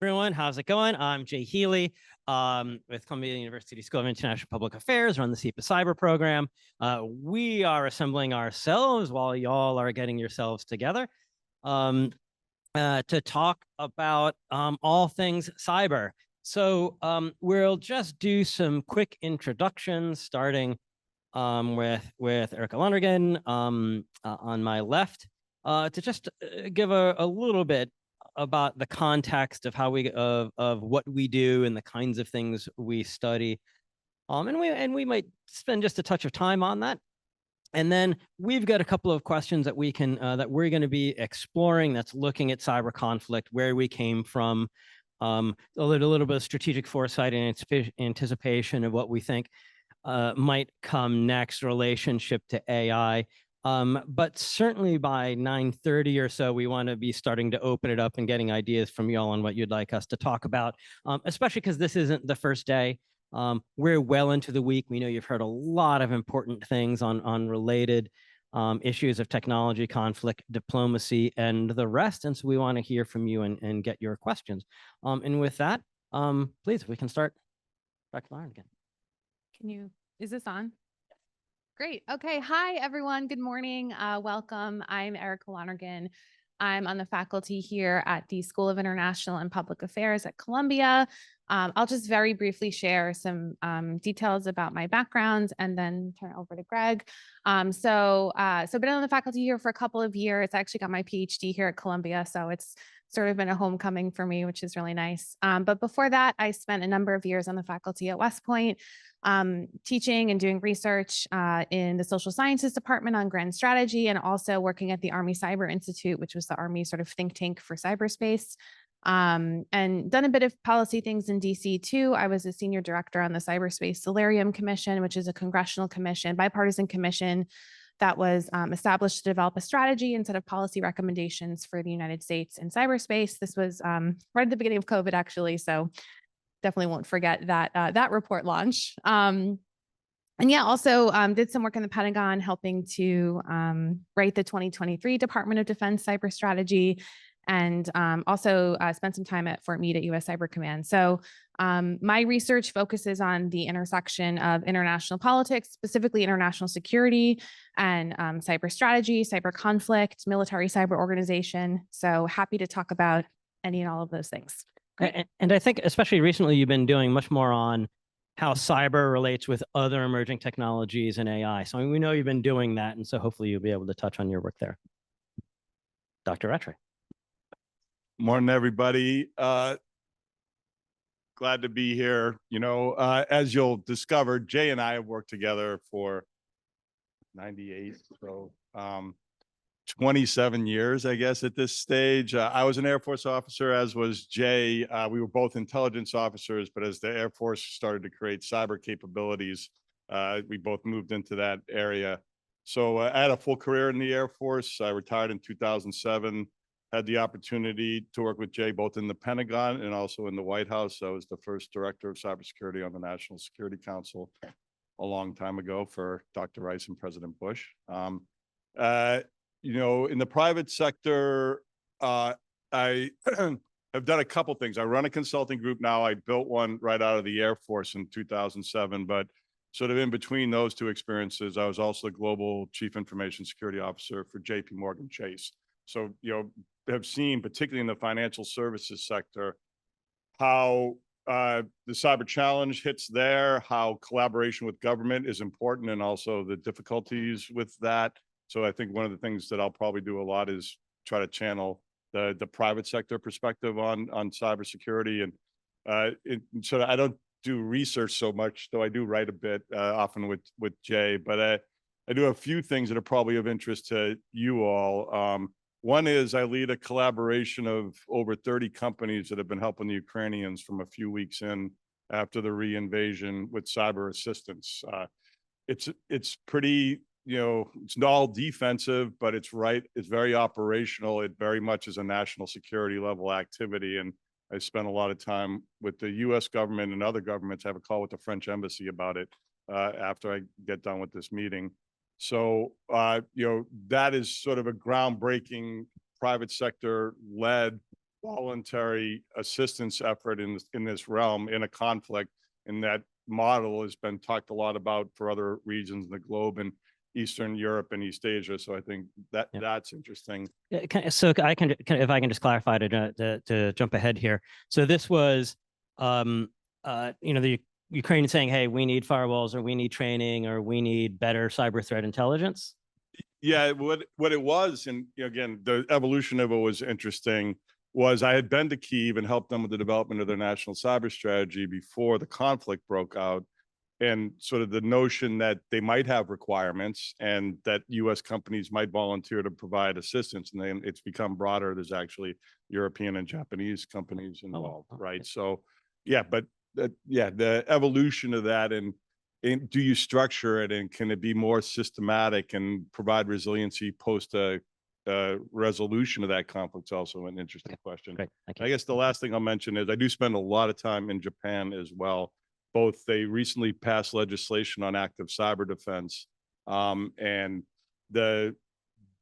Everyone, how's it going? I'm Jay Healey with Columbia University School of International Public Affairs, run the SIPA cyber program. We are assembling ourselves while y'all are getting yourselves together to talk about all things cyber. So we'll just do some quick introductions, starting with Erica Lonergan on my left, to just give a little bit about the context of how of what we do and the kinds of things we study. And we might spend just a touch of time on that. And then we've got a couple of questions that we can that we're going to be exploring, that's looking at cyber conflict, where we came from, a little bit of strategic foresight and anticipation of what we think might come next, relationship to AI. But certainly by 9:30 or so, we want to be starting to open it up and getting ideas from y'all on what you'd like us to talk about, especially because this isn't the first day. We're well into the week. We know you've heard a lot of important things on related issues of technology, conflict, diplomacy, and the rest. And so we want to hear from you and get your questions. And with that, please, we can start. Dr. Lonergan. Is this on? Great. Okay. Hi, everyone. Good morning. Welcome. I'm Erica Lonergan. I'm on the faculty here at the School of International and Public Affairs at Columbia. I'll just very briefly share some details about my background and then turn it over to Greg. So been on the faculty here for a couple of years. I actually got my PhD here at Columbia, so it's sort of been a homecoming for me, which is really nice. But before that, I spent a number of years on the faculty at West Point, teaching and doing research in the social sciences department on grand strategy, and also working at the Army Cyber Institute, which was the Army sort of think tank for cyberspace, and done a bit of policy things in DC too. I was a senior director on the Cyberspace Solarium Commission, which is a congressional commission, bipartisan commission that was established to develop a strategy and set of policy recommendations for the United States in cyberspace. This was right at the beginning of COVID, actually, so definitely won't forget that report launch. And yeah, also did some work in the Pentagon helping to write the 2023 Department of Defense cyber strategy, and also spent some time at Fort Meade at US Cyber Command. So my research focuses on the intersection of international politics, specifically international security, and cyber strategy, cyber conflict, military cyber organization. So happy to talk about any and all of those things. And I think especially recently, you've been doing much more on how cyber relates with other emerging technologies and AI. So we know you've been doing that, and so hopefully you'll be able to touch on your work there. Dr. Rattray. Morning, everybody. Glad to be here. You know, as you'll discover, Jay and I have worked together for 98, so 27 years, I guess, at this stage. I was an Air Force officer, as was Jay. We were both intelligence officers, but as the Air Force started to create cyber capabilities, we both moved into that area. So I had a full career in the Air Force. I retired in 2007. Had the opportunity to work with Jay both in the Pentagon and also in the White House. I was the first director of cybersecurity on the National Security Council a long time ago for Dr. Rice and President Bush. You know, in the private sector, I have done a couple things. I run a consulting group now. I built one right out of the Air Force in 2007, but sort of in between those two experiences, I was also the global chief information security officer for JP Morgan Chase. So, you know, have seen, particularly in the financial services sector, how the cyber challenge hits there, how collaboration with government is important, and also the difficulties with that. So I think one of the things that I'll probably do a lot is try to channel the private sector perspective on cybersecurity. And so I don't do research so much, though I do write a bit, often with Jay. But I do a few things that are probably of interest to you all. One is I lead a collaboration of over 30 companies that have been helping the Ukrainians from a few weeks in after the re-invasion with cyber assistance. It's pretty, you know, it's not all defensive, but it's very operational. It very much is a national security level activity. And I spent a lot of time with the US government and other governments. I have a call with the French embassy about it after I get done with this meeting. So, you know, that is sort of a groundbreaking private sector led voluntary assistance effort in this realm in a conflict, and that model has been talked a lot about for other regions in the globe and Eastern Europe and East Asia. So I think that Yeah. that's interesting. So I can, if I can just clarify to jump ahead here. So this was, the Ukraine saying, hey, we need firewalls, or we need training, or we need better cyber threat intelligence. Yeah, what it was, and again, the evolution of it was interesting. Was I had been to Kyiv and helped them with the development of their national cyber strategy before the conflict broke out, and sort of the notion that they might have requirements and that U.S. companies might volunteer to provide assistance, and then it's become broader. There's actually European and Japanese companies involved, right? So, yeah, but the evolution of that, and do you structure it, and can it be more systematic and provide resiliency post a resolution of that conflict? Is also an interesting question. Great. Thank you. I guess the last thing I'll mention is I do spend a lot of time in Japan as well. Both, they recently passed legislation on active cyber defense, and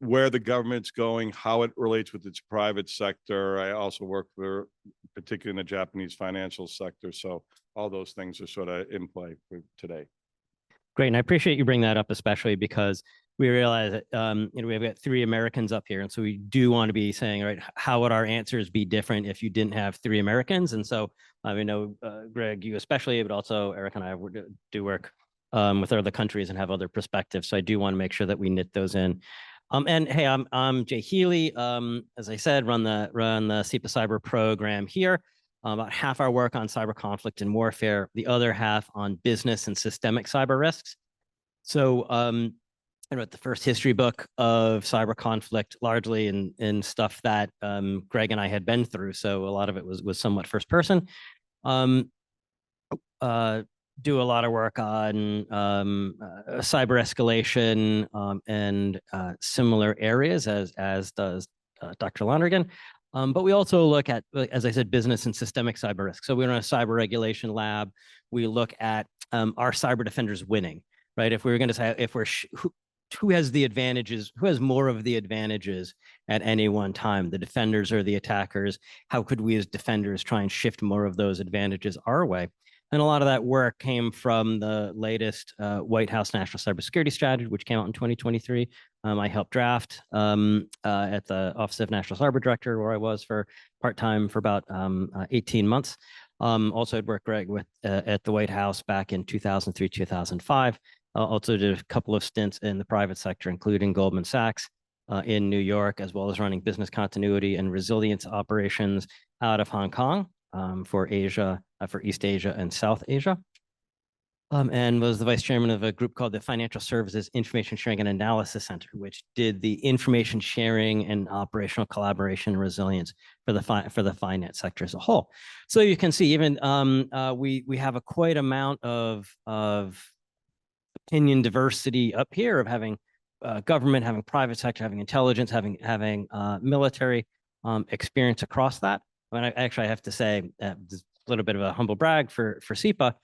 where the government's going, how it relates with its private sector. I also work for, particularly in the Japanese financial sector. So all those things are sort of in play for today. Great. And I appreciate you bring that up, especially because we realize that, we've got 3 Americans up here. And so we do want to be saying, all right, how would our answers be different if you didn't have 3 Americans? And so I know, Greg, you especially, but also Eric and I do work with other countries and have other perspectives. So I do want to make sure that we knit those in. And hey, I'm Jay Healey. As I said, run the SIPA cyber program here. About half our work on cyber conflict and warfare, the other half on business and systemic cyber risks. So I wrote the first history book of cyber conflict, largely in stuff that Greg and I had been through. So a lot of it was somewhat first person. Do a lot of work on cyber escalation and similar areas, as does Dr. Lonergan. But we also look at, as I said, business and systemic cyber risk. So we run a cyber regulation lab. We look at our cyber defenders winning, right? If we were going to say, if we're who has the advantages, who has more of the advantages at any one time, the defenders or the attackers? How could we as defenders try and shift more of those advantages our way? And a lot of that work came from the latest White House National Cybersecurity Strategy, which came out in 2023. I helped draft at the Office of National Cyber Director, where I was for part-time for about 18 months. Also had worked, Greg, at the White House back in 2003, 2005. Also did a couple of stints in the private sector, including Goldman Sachs in New York, as well as running business continuity and resilience operations out of Hong Kong for Asia, for East Asia and South Asia. And was the vice chairman of a group called the Financial Services Information Sharing and Analysis Center, which did the information sharing and operational collaboration and resilience for the finance sector as a whole. So you can see, even we have a quite amount of opinion diversity up here, of having government, having private sector, having intelligence, having military experience across that. And I have to say, a little bit of a humble brag for SIPA.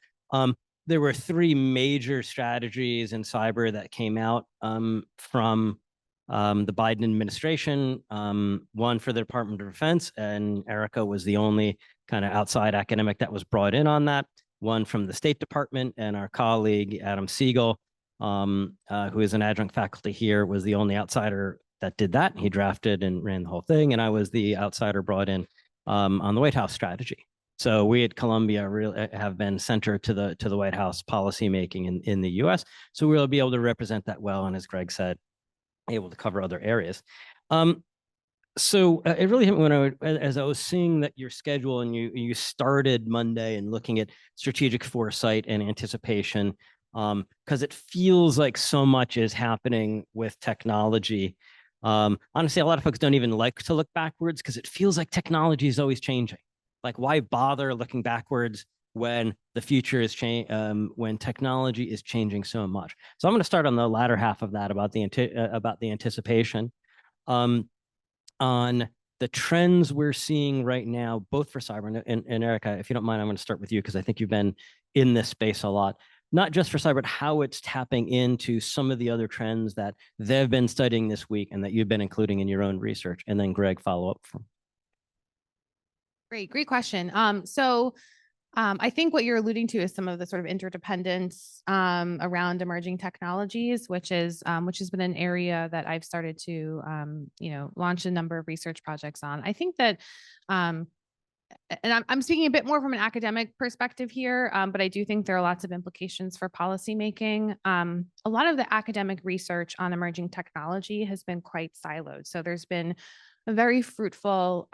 There were 3 major strategies in cyber that came out from the Biden administration. One for the Department of Defense, and Erica was the only kind of outside academic that was brought in on that. One from the State Department, and our colleague Adam Siegel, who is an adjunct faculty here, was the only outsider that did that. He drafted and ran the whole thing, and I was the outsider brought in on the White House strategy. So we at Columbia really have been center to the White House policymaking in the U.S. So we'll be able to represent that well, and as Greg said, able to cover other areas. So it really hit me as I was seeing that your schedule, and you started Monday and looking at strategic foresight and anticipation, because it feels like so much is happening with technology. Honestly, a lot of folks don't even like to look backwards because it feels like technology is always changing. Like, why bother looking backwards when the future is when technology is changing so much? So I'm going to start on the latter half of that, about the anticipation, on the trends we're seeing right now, both for cyber and Erica, if you don't mind, I'm going to start with you because I think you've been in this space a lot. Not just for cyber, but how it's tapping into some of the other trends that they've been studying this week and that you've been including in your own research. And then Greg, follow up from. Great question. I think what you're alluding to is some of the sort of interdependence around emerging technologies, which has been an area that I've started to launch a number of research projects on. I think that and I'm speaking a bit more from an academic perspective here, but I do think there are lots of implications for policymaking. A lot of the academic research on emerging technology has been quite siloed. So there's been a very fruitful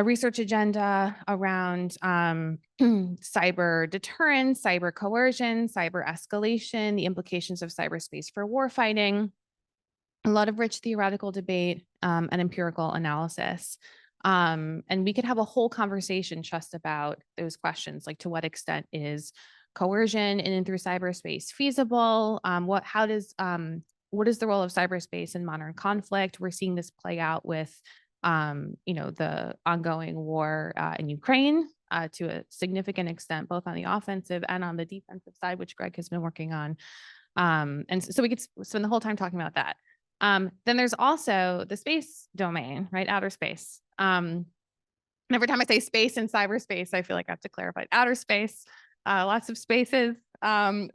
research agenda around cyber deterrence, cyber coercion, cyber escalation, the implications of cyberspace for warfighting, a lot of rich theoretical debate and empirical analysis. And we could have a whole conversation just about those questions, like to what extent is coercion in and through cyberspace feasible? What is the role of cyberspace in modern conflict? We're seeing this play out with the ongoing war in Ukraine to a significant extent, both on the offensive and on the defensive side, which Greg has been working on. And so we could spend the whole time talking about that. Then there's also the space domain, right? Outer space. And every time I say space and cyberspace, I feel like I have to clarify outer space, lots of spaces. And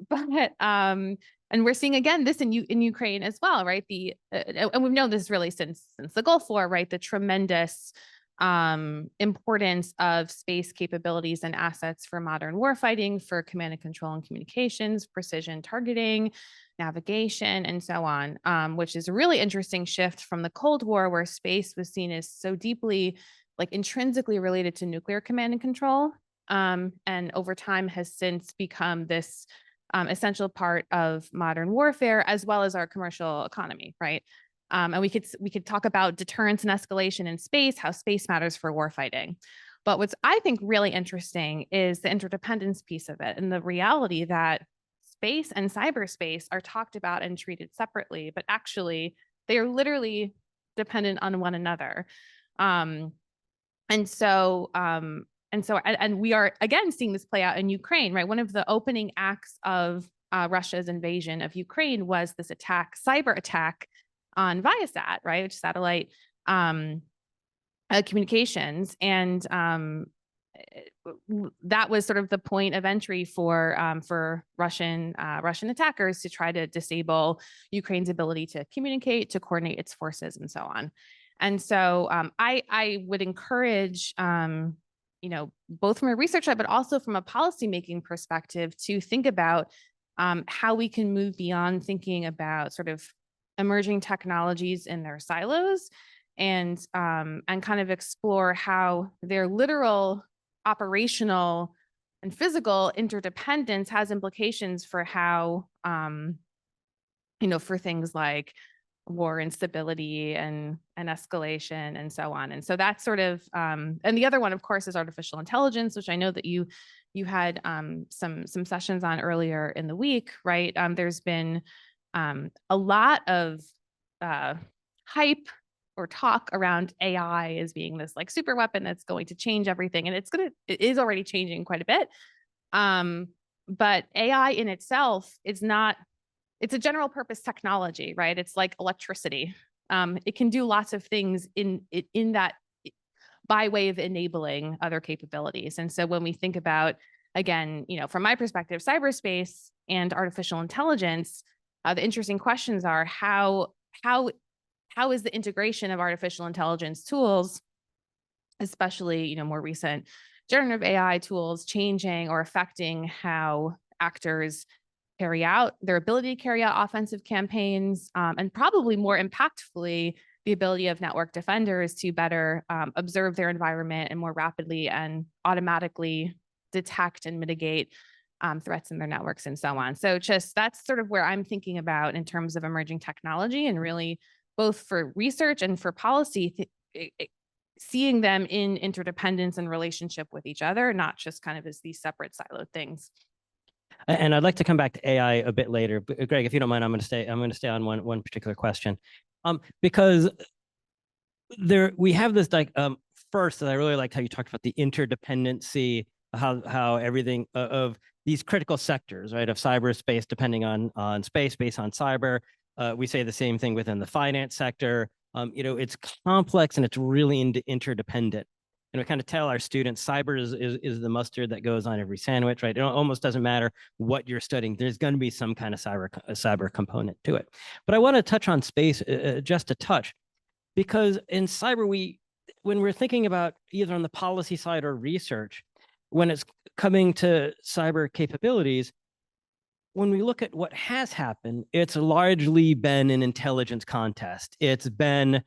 we're seeing again this in Ukraine as well, right? And we've known this really since the Gulf War, right? The tremendous importance of space capabilities and assets for modern warfighting, for command and control and communications, precision targeting, navigation, and so on, which is a really interesting shift from the Cold War, where space was seen as so deeply, like intrinsically related to nuclear command and control, and over time has since become this essential part of modern warfare, as well as our commercial economy, right? And we could talk about deterrence and escalation in space, how space matters for warfighting. But what's I think really interesting is the interdependence piece of it, and the reality that space and cyberspace are talked about and treated separately, but actually they are literally dependent on one another. And we are again seeing this play out in Ukraine, right? One of the opening acts of Russia's invasion of Ukraine was this cyber attack on Viasat, right, which is satellite communications, and that was sort of the point of entry for Russian attackers to try to disable Ukraine's ability to communicate, to coordinate its forces, and so on. And so I would encourage, both from a research side, but also from a policymaking perspective, to think about how we can move beyond thinking about sort of emerging technologies in their silos, and kind of explore how their literal operational and physical interdependence has implications for how, for things like war instability and escalation and so on. And so that's sort of, and the other one, of course, is artificial intelligence, which I know that you had some sessions on earlier in the week, right? There's been a lot of hype or talk around AI as being this like super weapon that's going to change everything. And it is already changing quite a bit. But AI in itself is not, it's a general purpose technology, right? It's like electricity. It can do lots of things in that by way of enabling other capabilities. And so when we think about, again, from my perspective, cyberspace and artificial intelligence, the interesting questions are how is the integration of artificial intelligence tools, especially more recent generative AI tools, changing or affecting how actors carry out their ability to carry out offensive campaigns, and probably more impactfully, the ability of network defenders to better observe their environment and more rapidly and automatically detect and mitigate threats in their networks and so on. So that's sort of where I'm thinking about in terms of emerging technology, and really both for research and for policy, seeing them in interdependence and relationship with each other, not just kind of as these separate siloed things. And I'd like to come back to AI a bit later, but Greg, if you don't mind, I'm going to stay on one particular question, because we have this like first, and I really liked how you talked about the interdependency, how everything of these critical sectors, right, of cyberspace depending on space, based on cyber. We say the same thing within the finance sector. It's complex and it's really interdependent. we kind of tell our students cyber is the mustard that goes on every sandwich, right? It almost doesn't matter what you're studying. There's going to be some kind of cyber component to it. But I want to touch on space just a touch, because in cyber, when we're thinking about either on the policy side or research, when it's coming to cyber capabilities, when we look at what has happened, it's largely been an intelligence contest. It's been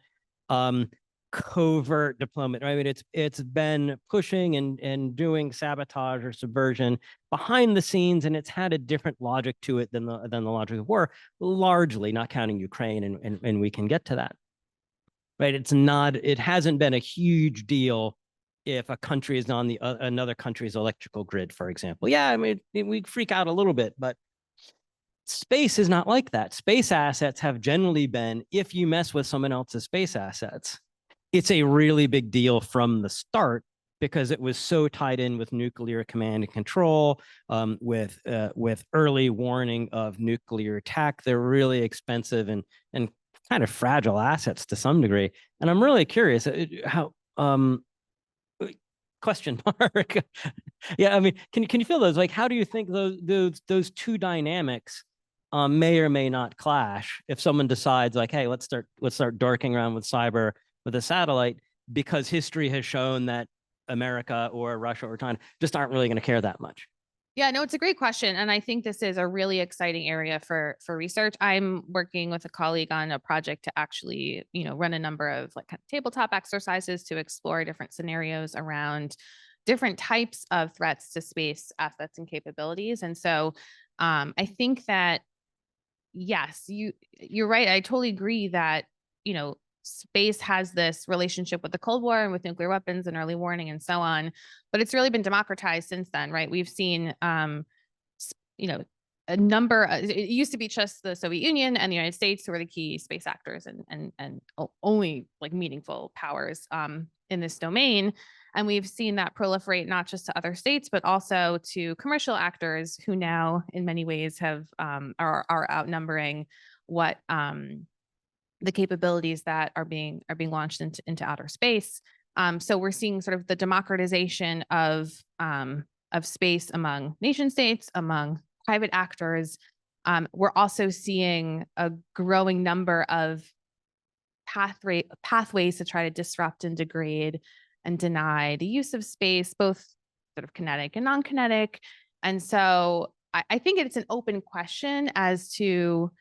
covert deployment, right? I mean, it's been pushing and doing sabotage or subversion behind the scenes, and it's had a different logic to it than the logic of war, largely, not counting Ukraine, and we can get to that. Right? It hasn't been a huge deal if a country is on another country's electrical grid, for example. Yeah, I mean, we freak out a little bit, but space is not like that. Space assets have generally been, if you mess with someone else's space assets, it's a really big deal from the start, because it was so tied in with nuclear command and control, with early warning of nuclear attack. They're really expensive and kind of fragile assets to some degree. And I'm really curious how, question mark. Yeah, I mean, can you feel those? Like, how do you think those two dynamics may or may not clash if someone decides like, hey, let's start dorking around with cyber with a satellite, because history has shown that America or Russia or China just aren't really going to care that much? Yeah, no, it's a great question. And I think this is a really exciting area for research. I'm working with a colleague on a project to actually, run a number of like kind of tabletop exercises to explore different scenarios around different types of threats to space assets and capabilities. And so I think that, yes, you're right. I totally agree that, space has this relationship with the Cold War and with nuclear weapons and early warning and so on, but it's really been democratized since then, right? We've seen, a number. It used to be just the Soviet Union and the United States who were the key space actors and only like meaningful powers in this domain. And we've seen that proliferate not just to other states, but also to commercial actors who now, in many ways, have are outnumbering what the capabilities that are being launched into outer space. So we're seeing sort of the democratization of space among nation states, among private actors. We're also seeing a growing number of pathways to try to disrupt and degrade and deny the use of space, both sort of kinetic and non-kinetic. And so I think it's an open question as to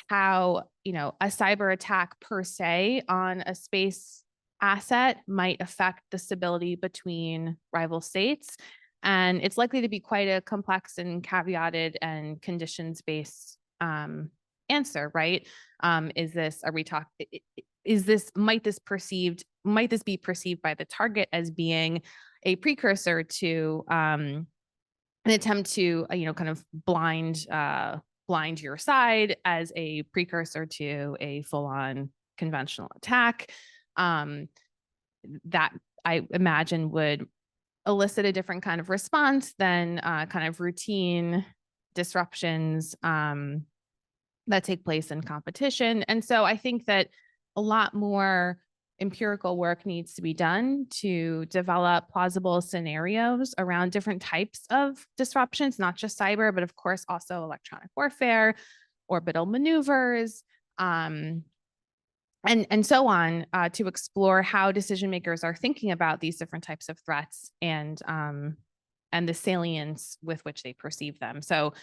how, a cyber attack per se on a space asset might affect the stability between rival states. And it's likely to be quite a complex and caveated and conditions-based answer, right? Might this be perceived by the target as being a precursor to an attempt to, kind of blind your side as a precursor to a full-on conventional attack, that I imagine would elicit a different kind of response than kind of routine disruptions that take place in competition. And so I think that a lot more empirical work needs to be done to develop plausible scenarios around different types of disruptions, not just cyber, but of course also electronic warfare, orbital maneuvers, and so on, to explore how decision makers are thinking about these different types of threats and the salience with which they perceive them. So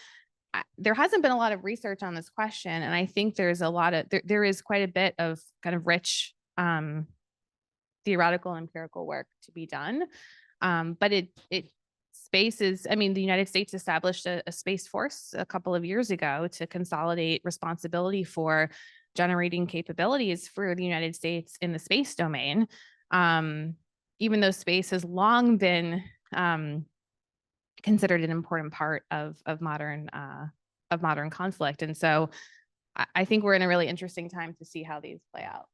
there hasn't been a lot of research on this question, and I think there's there is quite a bit of kind of rich theoretical and empirical work to be done. But space is, I mean, the United States established a space force a couple of years ago to consolidate responsibility for generating capabilities for the United States in the space domain. Even though space has long been considered an important part of modern conflict. And so I think we're in a really interesting time to see how these play out.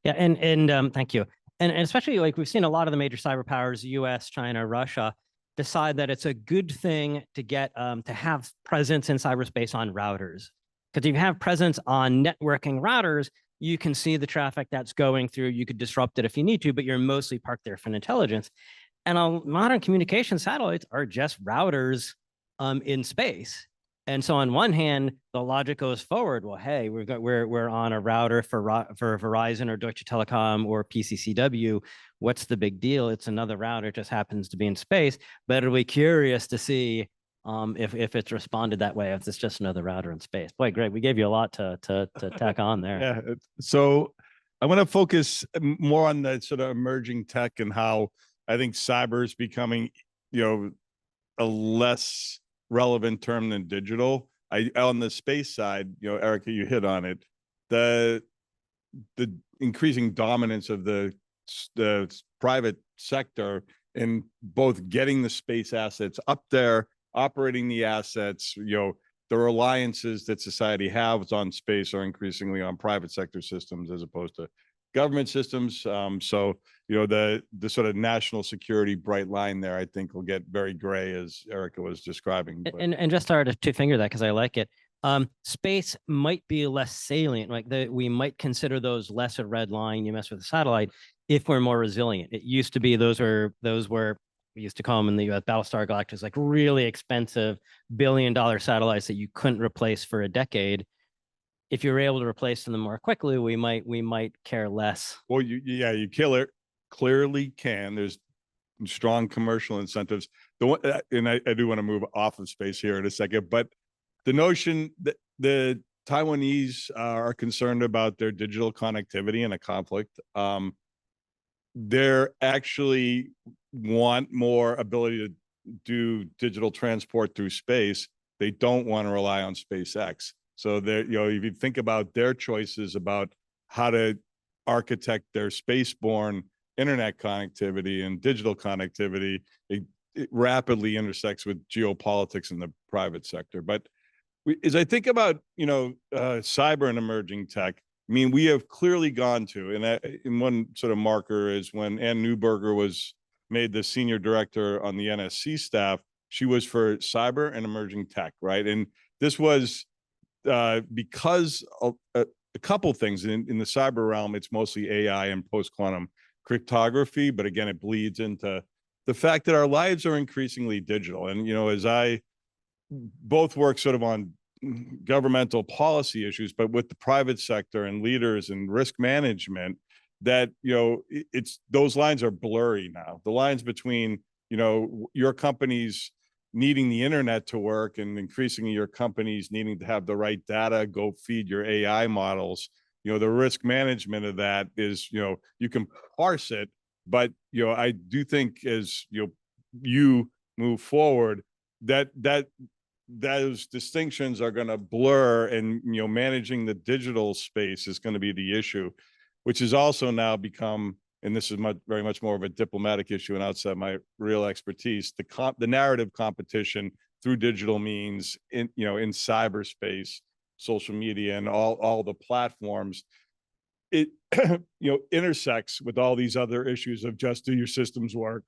Yeah, and thank you. And especially like we've seen a lot of the major cyber powers, US, China, Russia, decide that it's a good thing to get to have presence in cyberspace on routers. Because if you have presence on networking routers, you can see the traffic that's going through. You could disrupt it if you need to, but you're mostly parked there for intelligence. And modern communication satellites are just routers in space. And so on one hand, the logic goes forward. Well, hey, we're on a router for Verizon or Deutsche Telekom or PCCW. What's the big deal? It's another router. It just happens to be in space. But it'll be curious to see if it's responded that way, if it's just another router in space. Boy, Greg, we gave you a lot to tack on there. Yeah. So I want to focus more on the sort of emerging tech and how I think cyber is becoming, a less relevant term than digital. On the space side, Erica, you hit on it. The increasing dominance of the private sector in both getting the space assets up there, operating the assets, the reliances that society has on space are increasingly on private sector systems as opposed to government systems. So, the sort of national security bright line there, I think, will get very gray, as Erica was describing. And just started to finger that because I like it. Space might be less salient. Like we might consider those less a red line. You mess with a satellite if we're more resilient. It used to be those were we used to call them in the US Battlestar Galactica, like really expensive billion-dollar satellites that you couldn't replace for a decade. If you're able to replace them more quickly, we might care less. Well, you clearly can. There's strong commercial incentives. And I do want to move off of space here in a second, but the notion that the Taiwanese are concerned about their digital connectivity in a conflict. They're actually want more ability to do digital transport through space. They don't want to rely on SpaceX. So they're, if you think about their choices about how to architect their spaceborne internet connectivity and digital connectivity, it rapidly intersects with geopolitics in the private sector. But as I think about, cyber and emerging tech, I mean, we have clearly gone to, and one sort of marker is when Ann Neuberger was made the senior director on the NSC staff, she was for cyber and emerging tech, right? And this was because of a couple things in the cyber realm. It's mostly AI and post-quantum cryptography, but again, it bleeds into the fact that our lives are increasingly digital. And, as I both work sort of on governmental policy issues, but with the private sector and leaders and risk management, that, it's those lines are blurry now. The lines between, your company's needing the internet to work and increasingly your companies needing to have the right data, go feed your AI models. The risk management of that is, you can parse it, but, I do think as, you move forward, that those distinctions are going to blur, and, managing the digital space is going to be the issue, which has also now become, and this is very much more of a diplomatic issue and outside my real expertise, the narrative competition through digital means in cyberspace, social media, and all the platforms. It intersects with all these other issues of just do your systems work?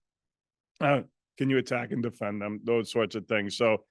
Can you attack and defend them? Those sorts of things. So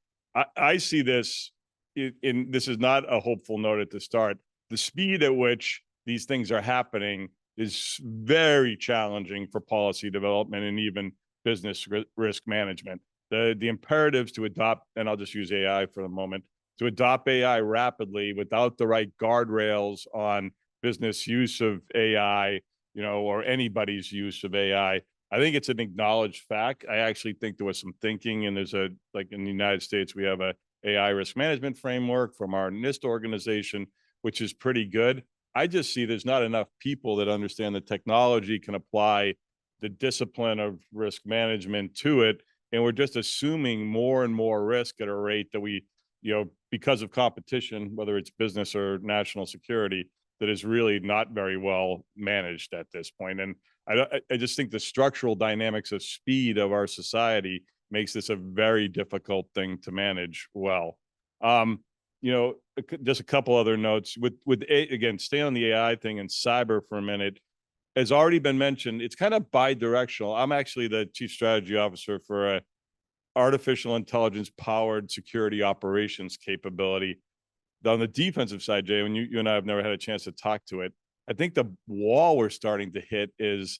I see this this is not a hopeful note at the start. The speed at which these things are happening is very challenging for policy development and even business risk management. The imperatives to adopt, and I'll just use AI for the moment, to adopt AI rapidly without the right guardrails on business use of AI, or anybody's use of AI. I think it's an acknowledged fact. I actually think there was some thinking, and there's like in the United States, we have a AI risk management framework from our NIST organization, which is pretty good. I just see there's not enough people that understand the technology, can apply the discipline of risk management to it. And we're just assuming more and more risk at a rate that we, because of competition, whether it's business or national security, that is really not very well managed at this point. And I just think the structural dynamics of speed of our society makes this a very difficult thing to manage well. Just a couple other notes again, stay on the AI thing and cyber for a minute. Has already been mentioned, it's kind of bi-directional. I'm actually the chief strategy officer for a artificial intelligence powered security operations capability. On the defensive side, Jay, when you and I have never had a chance to talk to it, I think the wall we're starting to hit is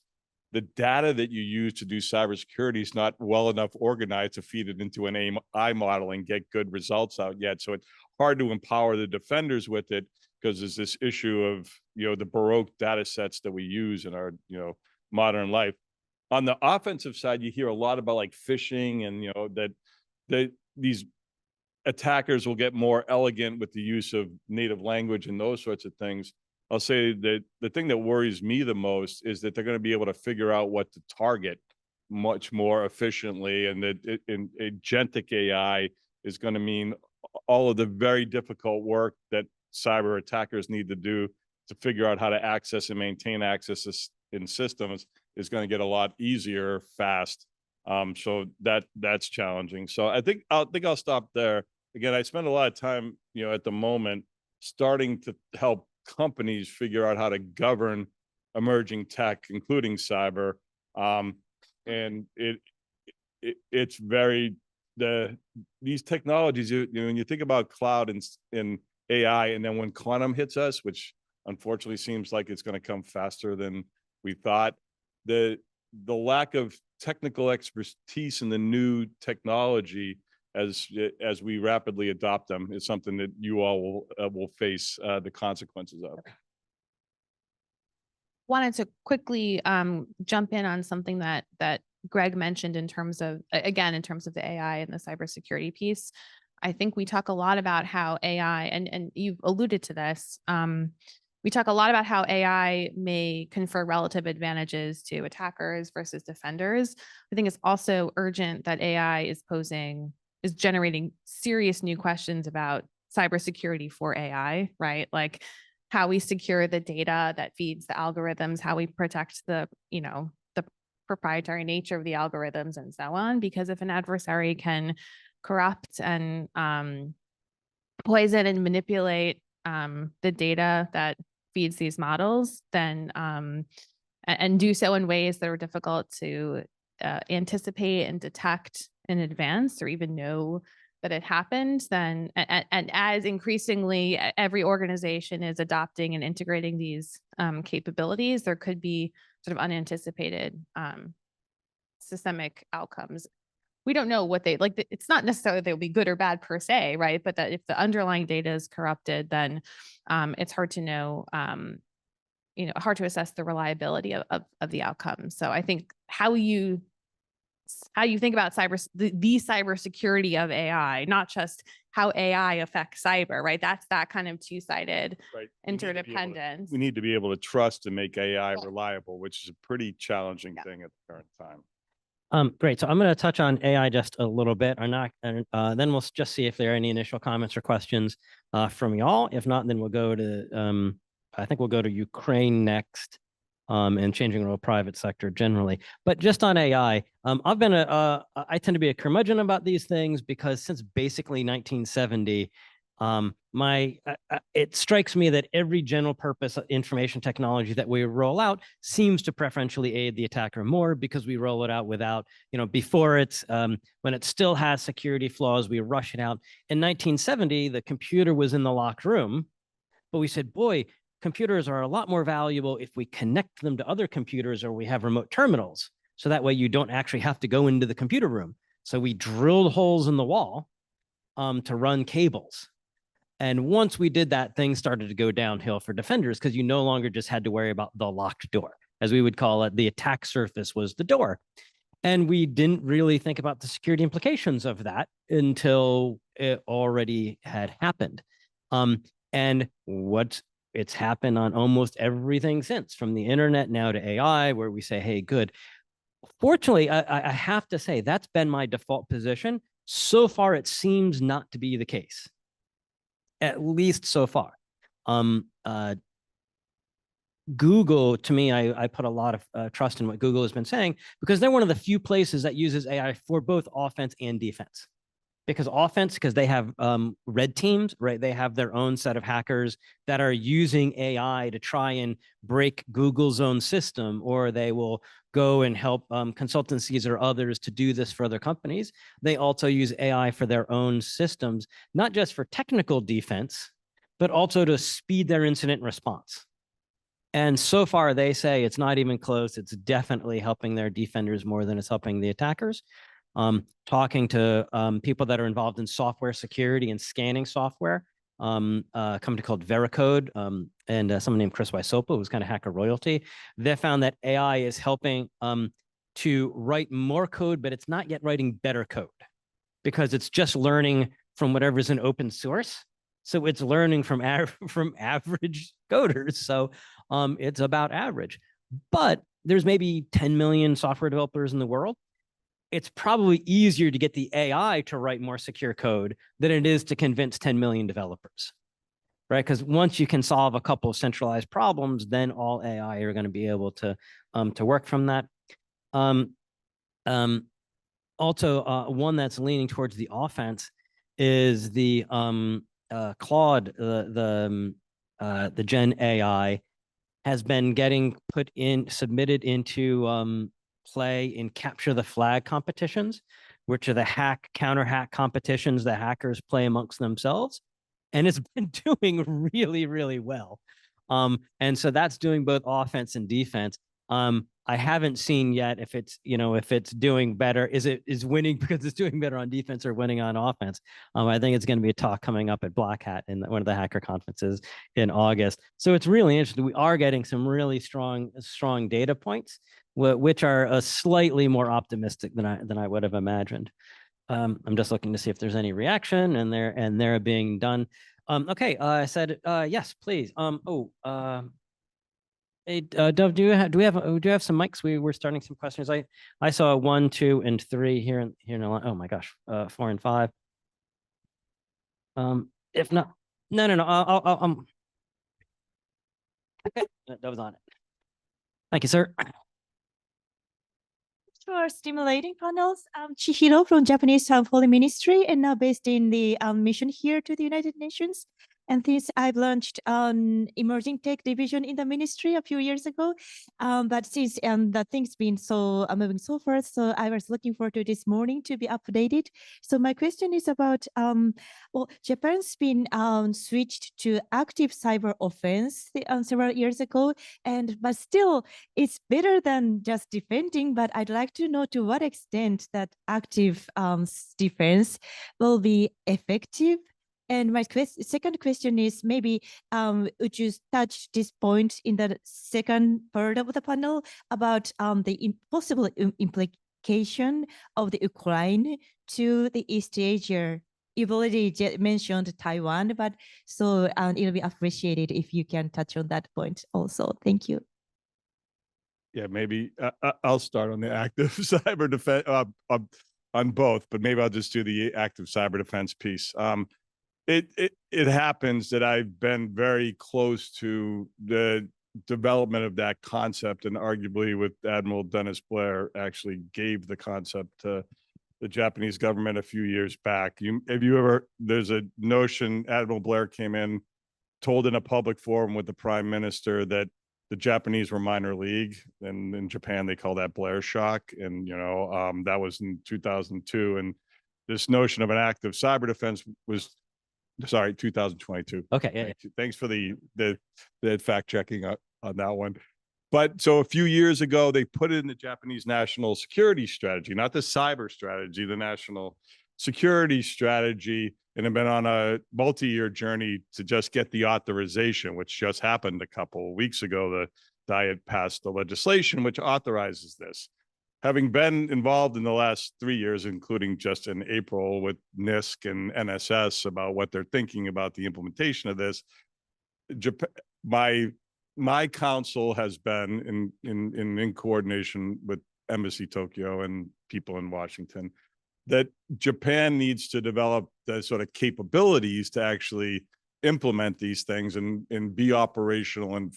the data that you use to do cybersecurity is not well enough organized to feed it into an AI model and get good results out yet. So it's hard to empower the defenders with it because there's this issue of, the Baroque data sets that we use in our, modern life. On the offensive side, you hear a lot about like phishing and, that these attackers will get more elegant with the use of native language and those sorts of things. I'll say that the thing that worries me the most is that they're going to be able to figure out what to target much more efficiently, and that agentic AI is going to mean all of the very difficult work that cyber attackers need to do to figure out how to access and maintain access in systems is going to get a lot easier fast. So that's challenging. So I think I'll stop there. Again, I spend a lot of time, at the moment starting to help companies figure out how to govern emerging tech, including cyber. And it's very, these technologies, when you think about cloud and AI, and then when quantum hits us, which unfortunately seems like it's going to come faster than we thought, the lack of technical expertise in the new technology as we rapidly adopt them is something that you all will face the consequences of. Wanted to quickly jump in on something that Greg mentioned in terms of, again, in terms of the AI and the cybersecurity piece. I think we talk a lot about how AI, and you've alluded to this, we talk a lot about how AI may confer relative advantages to attackers versus defenders. I think it's also urgent that AI is generating serious new questions about cybersecurity for AI, right? Like how we secure the data that feeds the algorithms, how we protect the proprietary nature of the algorithms and so on. Because if an adversary can corrupt and poison and manipulate the data that feeds these models, then and do so in ways that are difficult to anticipate and detect in advance or even know that it happened, then and as increasingly every organization is adopting and integrating these capabilities, there could be sort of unanticipated systemic outcomes. We don't know what they like. It's not necessarily they'll be good or bad per se, right? But that if the underlying data is corrupted, then it's hard to know, hard to assess the reliability of the outcome. So I think how you think about the cybersecurity of AI, not just how AI affects cyber, right? That's that kind of two-sided interdependence. We need to be able to trust and make AI reliable, which is a pretty challenging thing at the current time. Great. So I'm going to touch on AI just a little bit, or not, and then we'll just see if there are any initial comments or questions from y'all. If not, then we'll go to I think we'll go to Ukraine next, and changing role private sector generally. But just on AI, I tend to be a curmudgeon about these things because since basically 1970, it strikes me that every general purpose information technology that we roll out seems to preferentially aid the attacker more because we roll it out without, before it's, when it still has security flaws, we rush it out. In 1970, the computer was in the locked room, but we said, boy, computers are a lot more valuable if we connect them to other computers or we have remote terminals. So that way you don't actually have to go into the computer room. So we drilled holes in the wall to run cables. And once we did that, things started to go downhill for defenders because you no longer just had to worry about the locked door. As we would call it, the attack surface was the door. And we didn't really think about the security implications of that until it already had happened. And it's happened on almost everything since, from the internet now to AI, where we say, hey, good. Fortunately, I have to say that's been my default position. So far, it seems not to be the case. At least so far. Google, to me, I put a lot of trust in what Google has been saying because they're one of the few places that uses AI for both offense and defense. Because they have red teams, right? They have their own set of hackers that are using AI to try and break Google's own system, or they will go and help consultancies or others to do this for other companies. They also use AI for their own systems, not just for technical defense, but also to speed their incident response. And so far, they say it's not even close. It's definitely helping their defenders more than it's helping the attackers. Talking to people that are involved in software security and scanning software, a company called Veracode, and someone named Chris Wysopal, who's kind of hacker royalty. They found that AI is helping to write more code, but it's not yet writing better code because it's just learning from whatever's in open source. So it's learning from average coders. So it's about average. But there's maybe 10 million software developers in the world. It's probably easier to get the AI to write more secure code than it is to convince 10 million developers, right? Because once you can solve a couple of centralized problems, then all AI are going to be able to work from that. Also, one that's leaning towards the offense is the Claude, the Gen AI has been getting submitted into play in capture the flag competitions, which are the counter hack competitions that hackers play amongst themselves. And it's been doing really, really well. And so that's doing both offense and defense. I haven't seen yet if it's doing better. Is winning because it's doing better on defense or winning on offense? I think it's going to be a talk coming up at Black Hat in one of the hacker conferences in August. So it's really interesting. We are getting some really strong data points, which are slightly more optimistic than I would have imagined. I'm just looking to see if there's any reaction, and they're being done. Okay, I said yes, please. Hey, Dov, do you have some mics? We're starting some questions. I saw 1, 2, and 3 here in a line. Oh my gosh, 4 and 5. If not, no. I'll okay, that was on it. Thank you, sir. For stimulating panels. I'm Chihiro from Japanese Foreign Ministry and now based in the mission here to the United Nations. And this I've launched an emerging tech division in the ministry a few years ago. But since the things been so moving so fast, so I was looking forward to this morning to be updated. So my question is about, well, Japan's been switched to active cyber offense several years ago, but still it's better than just defending, but I'd like to know to what extent that active defense will be effective. And my second question is maybe would you touch this point in the second part of the panel about the possible implication of the Ukraine to the East Asia? You've already mentioned Taiwan, but so it'll be appreciated if you can touch on that point also. Thank you. Yeah, maybe I'll start on the active cyber defense on both, but maybe I'll just do the active cyber defense piece. It happens that I've been very close to the development of that concept, and arguably with Admiral Dennis Blair actually gave the concept to the Japanese government a few years back. There's a notion Admiral Blair came in, told in a public forum with the prime minister that the Japanese were minor league, and in Japan they call that Blair shock. And that was in 2002, and this notion of an active cyber defense was 2022. Okay, yeah. Thanks for the fact checking on that one. But so a few years ago, they put it in the Japanese national security strategy, not the cyber strategy, the national security strategy, and have been on a multi-year journey to just get the authorization, which just happened a couple of weeks ago. The Diet passed the legislation which authorizes this. Having been involved in the last 3 years, including just in April with NISC and NSS about what they're thinking about the implementation of this, my counsel has been in coordination with Embassy Tokyo and people in Washington that Japan needs to develop the sort of capabilities to actually implement these things and be operational and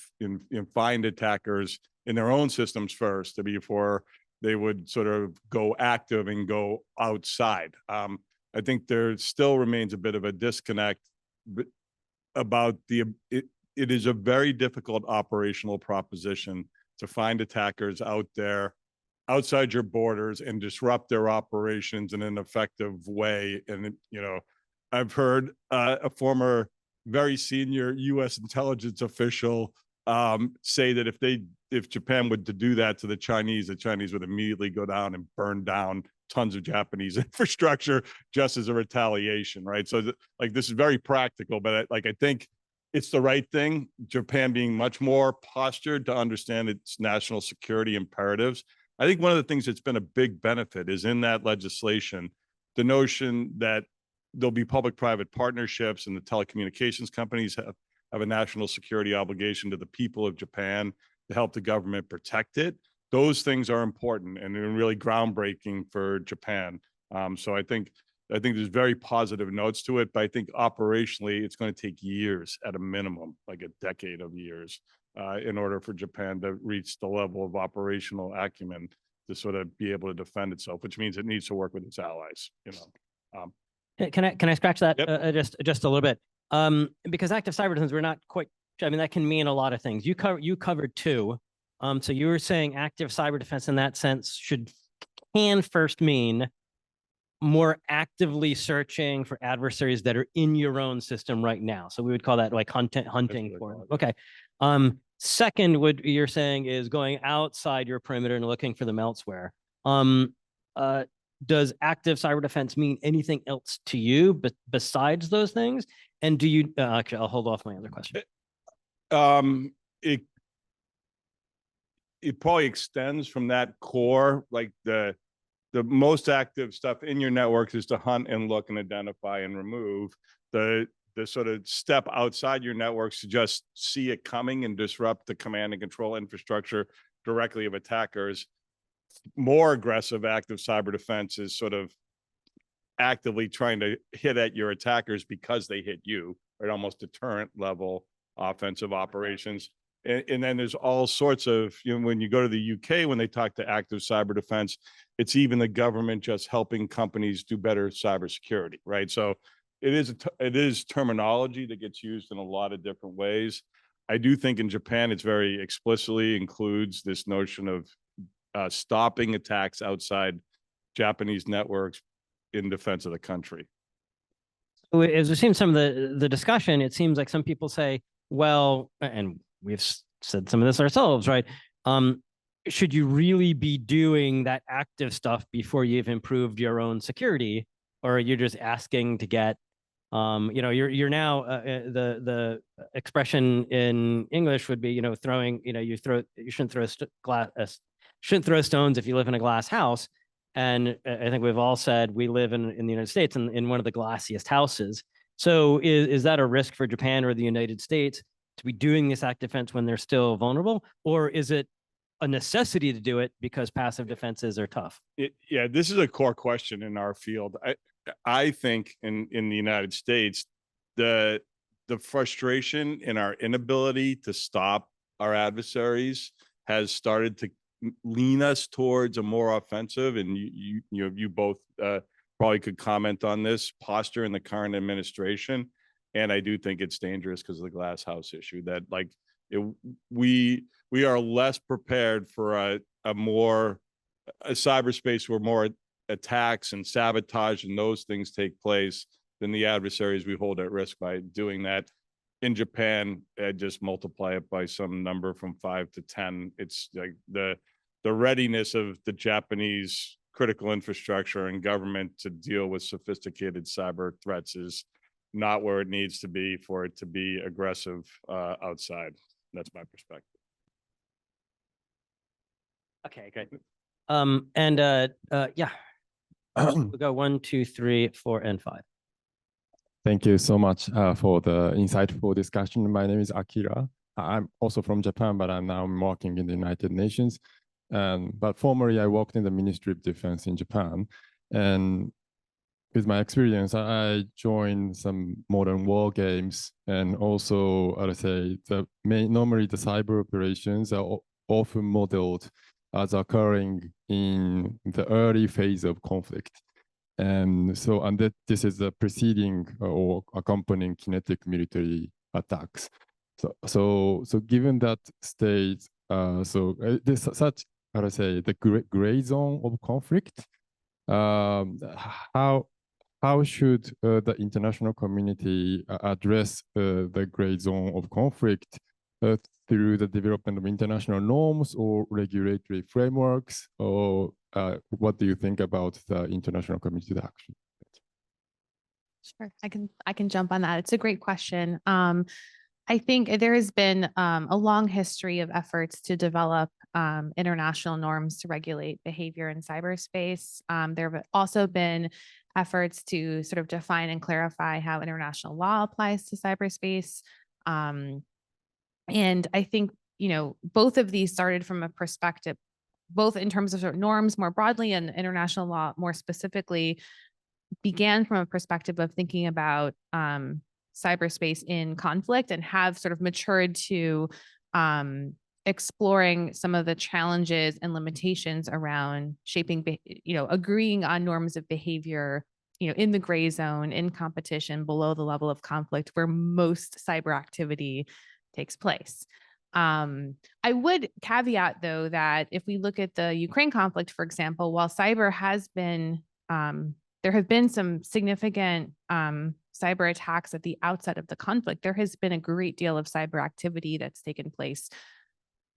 find attackers in their own systems first before they would sort of go active and go outside. I think there still remains a bit of a disconnect about it is a very difficult operational proposition to find attackers out there outside your borders and disrupt their operations in an effective way. And, I've heard a former very senior U.S. intelligence official say that if Japan would to do that to the Chinese would immediately go down and burn down tons of Japanese infrastructure just as a retaliation, right? So like this is very practical, but I think it's the right thing. Japan being much more postured to understand its national security imperatives. I think one of the things that's been a big benefit is in that legislation, the notion that there'll be public-private partnerships and the telecommunications companies have a national security obligation to the people of Japan to help the government protect it. Those things are important and they're really groundbreaking for Japan. So I think there's very positive notes to it, but I think operationally it's going to take years at a minimum, like a decade of years, in order for Japan to reach the level of operational acumen to sort of be able to defend itself, which means it needs to work with its allies. Can I scratch that Yep. just a little bit? Because active cyber defense, we're not quite. I mean, that can mean a lot of things. You covered two. So you were saying active cyber defense in that sense can first mean more actively searching for adversaries that are in your own system right now. So we would call that like hunting for them. Okay. Second, what you're saying is going outside your perimeter and looking for them elsewhere. Does active cyber defense mean anything else to you besides those things? And do you actually, I'll hold off my other question. It probably extends from that core, like the most active stuff in your networks is to hunt and look and identify and remove. The sort of step outside your networks to just see it coming and disrupt the command and control infrastructure directly of attackers. More aggressive active cyber defense is sort of actively trying to hit at your attackers because they hit you, right? Almost deterrent level offensive operations. And then there's all sorts of, when you go to the UK, when they talk to active cyber defense, it's even the government just helping companies do better cybersecurity, right? So it is terminology that gets used in a lot of different ways. I do think in Japan, it's very explicitly includes this notion of stopping attacks outside Japanese networks in defense of the country. As we've seen some of the discussion, it seems like some people say, well, and we've said some of this ourselves, right? Should you really be doing that active stuff before you've improved your own security, or are you just asking to get, you're now the expression in English would be, throwing, you shouldn't throw stones if you live in a glass house. And I think we've all said we live in the United States in one of the glassiest houses. So is that a risk for Japan or the United States to be doing this active defense when they're still vulnerable? Or is it a necessity to do it because passive defenses are tough? Yeah, this is a core question in our field. I think in the United States, the frustration in our inability to stop our adversaries has started to lean us towards a more offensive, and you both probably could comment on this posture in the current administration. And I do think it's dangerous because of the glass house issue that we are less prepared for a cyberspace where more attacks and sabotage and those things take place than the adversaries we hold at risk by doing that. In Japan, just multiply it by some number from 5 to 10. It's like the readiness of the Japanese critical infrastructure and government to deal with sophisticated cyber threats is not where it needs to be for it to be aggressive outside. That's my perspective. Okay, great. Yeah, we'll go 1, 2, 3, 4, and 5. Thank you so much for the insightful discussion. My name is Akira. I'm also from Japan, but I'm now working in the United Nations. But formerly, I worked in the Ministry of Defense in Japan. And with my experience, I joined some modern war games. And also, I would say, normally the cyber operations are often modeled as occurring in the early phase of conflict. And this is the preceding or accompanying kinetic military attacks. So given that state, this such, how to say, the gray zone of conflict, how should the international community address the gray zone of conflict through the development of international norms or regulatory frameworks, or what do you think about the international community action? Sure, I can jump on that. It's a great question. I think there has been a long history of efforts to develop international norms to regulate behavior in cyberspace. There have also been efforts to sort of define and clarify how international law applies to cyberspace. And I think, you know, both of these started from a perspective, both in terms of sort of norms more broadly and international law more specifically, began from a perspective of thinking about cyberspace in conflict, and have sort of matured to exploring some of the challenges and limitations around shaping, you know, agreeing on norms of behavior, you know, in the gray zone, in competition, below the level of conflict where most cyber activity takes place. I would caveat, though, that if we look at the Ukraine conflict, for example, while cyber has been, there have been some significant cyber attacks at the outset of the conflict, there has been a great deal of cyber activity that's taken place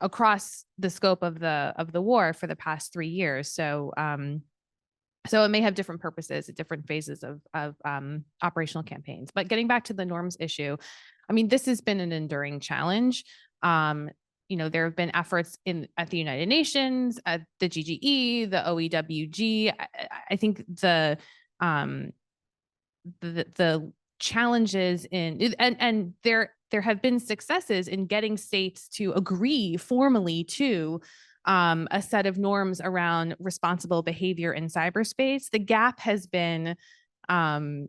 across the scope of the war for the past 3 years. So it may have different purposes at different phases of operational campaigns. But getting back to the norms issue, I mean, this has been an enduring challenge. You know, there have been efforts at the United Nations, at the GGE, the OEWG. I think the challenges and there have been successes in getting states to agree formally to a set of norms around responsible behavior in cyberspace. The gap has been the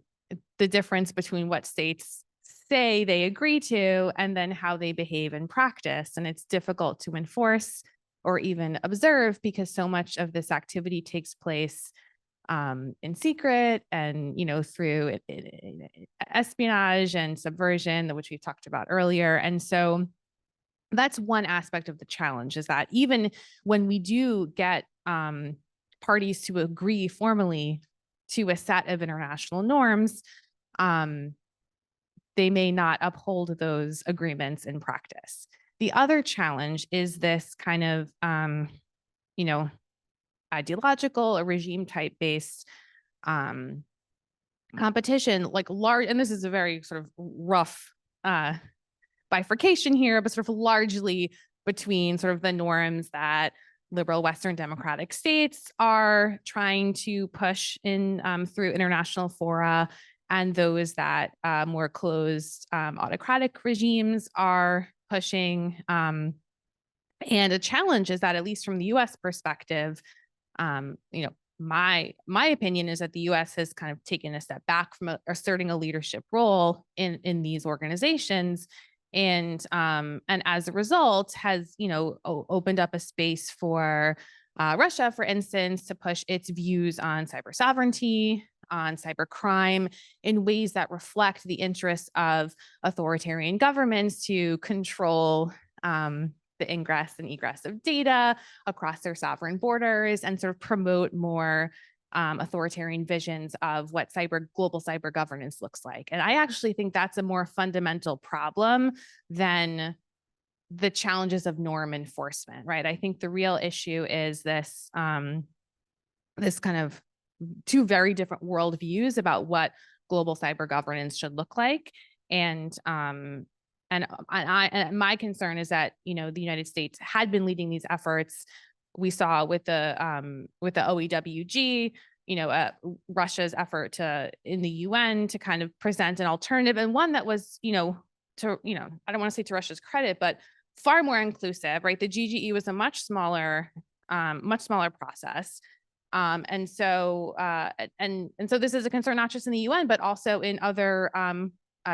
difference between what states say they agree to and then how they behave in practice. And it's difficult to enforce or even observe because so much of this activity takes place in secret and, you know, through espionage and subversion, which we've talked about earlier. And so that's one aspect of the challenge, is that even when we do get parties to agree formally to a set of international norms, they may not uphold those agreements in practice. The other challenge is this kind of, you know, ideological or regime type based competition, like large, and this is a very sort of rough bifurcation here, but sort of largely between sort of the norms that liberal Western democratic states are trying to push in through international fora, and those that more closed autocratic regimes are pushing. And a challenge is that, at least from the US perspective, you know, my opinion is that the US has kind of taken a step back from asserting a leadership role in these organizations. And as a result has, you know, opened up a space for Russia, for instance, to push its views on cyber sovereignty, on cyber crime, in ways that reflect the interests of authoritarian governments to control the ingress and egress of data across their sovereign borders, and sort of promote more authoritarian visions of what global cyber governance looks like. And I actually think that's a more fundamental problem than the challenges of norm enforcement, right? I think the real issue is this, this kind of two very different worldviews about what global cyber governance should look like. And my concern is that, you know, the United States had been leading these efforts. We saw with the OEWG, you know, Russia's effort in the UN to kind of present an alternative, and one that was, you know, I don't want to say to Russia's credit, but far more inclusive, right? The GGE was a much smaller process. And so this is a concern not just in the UN, but also in other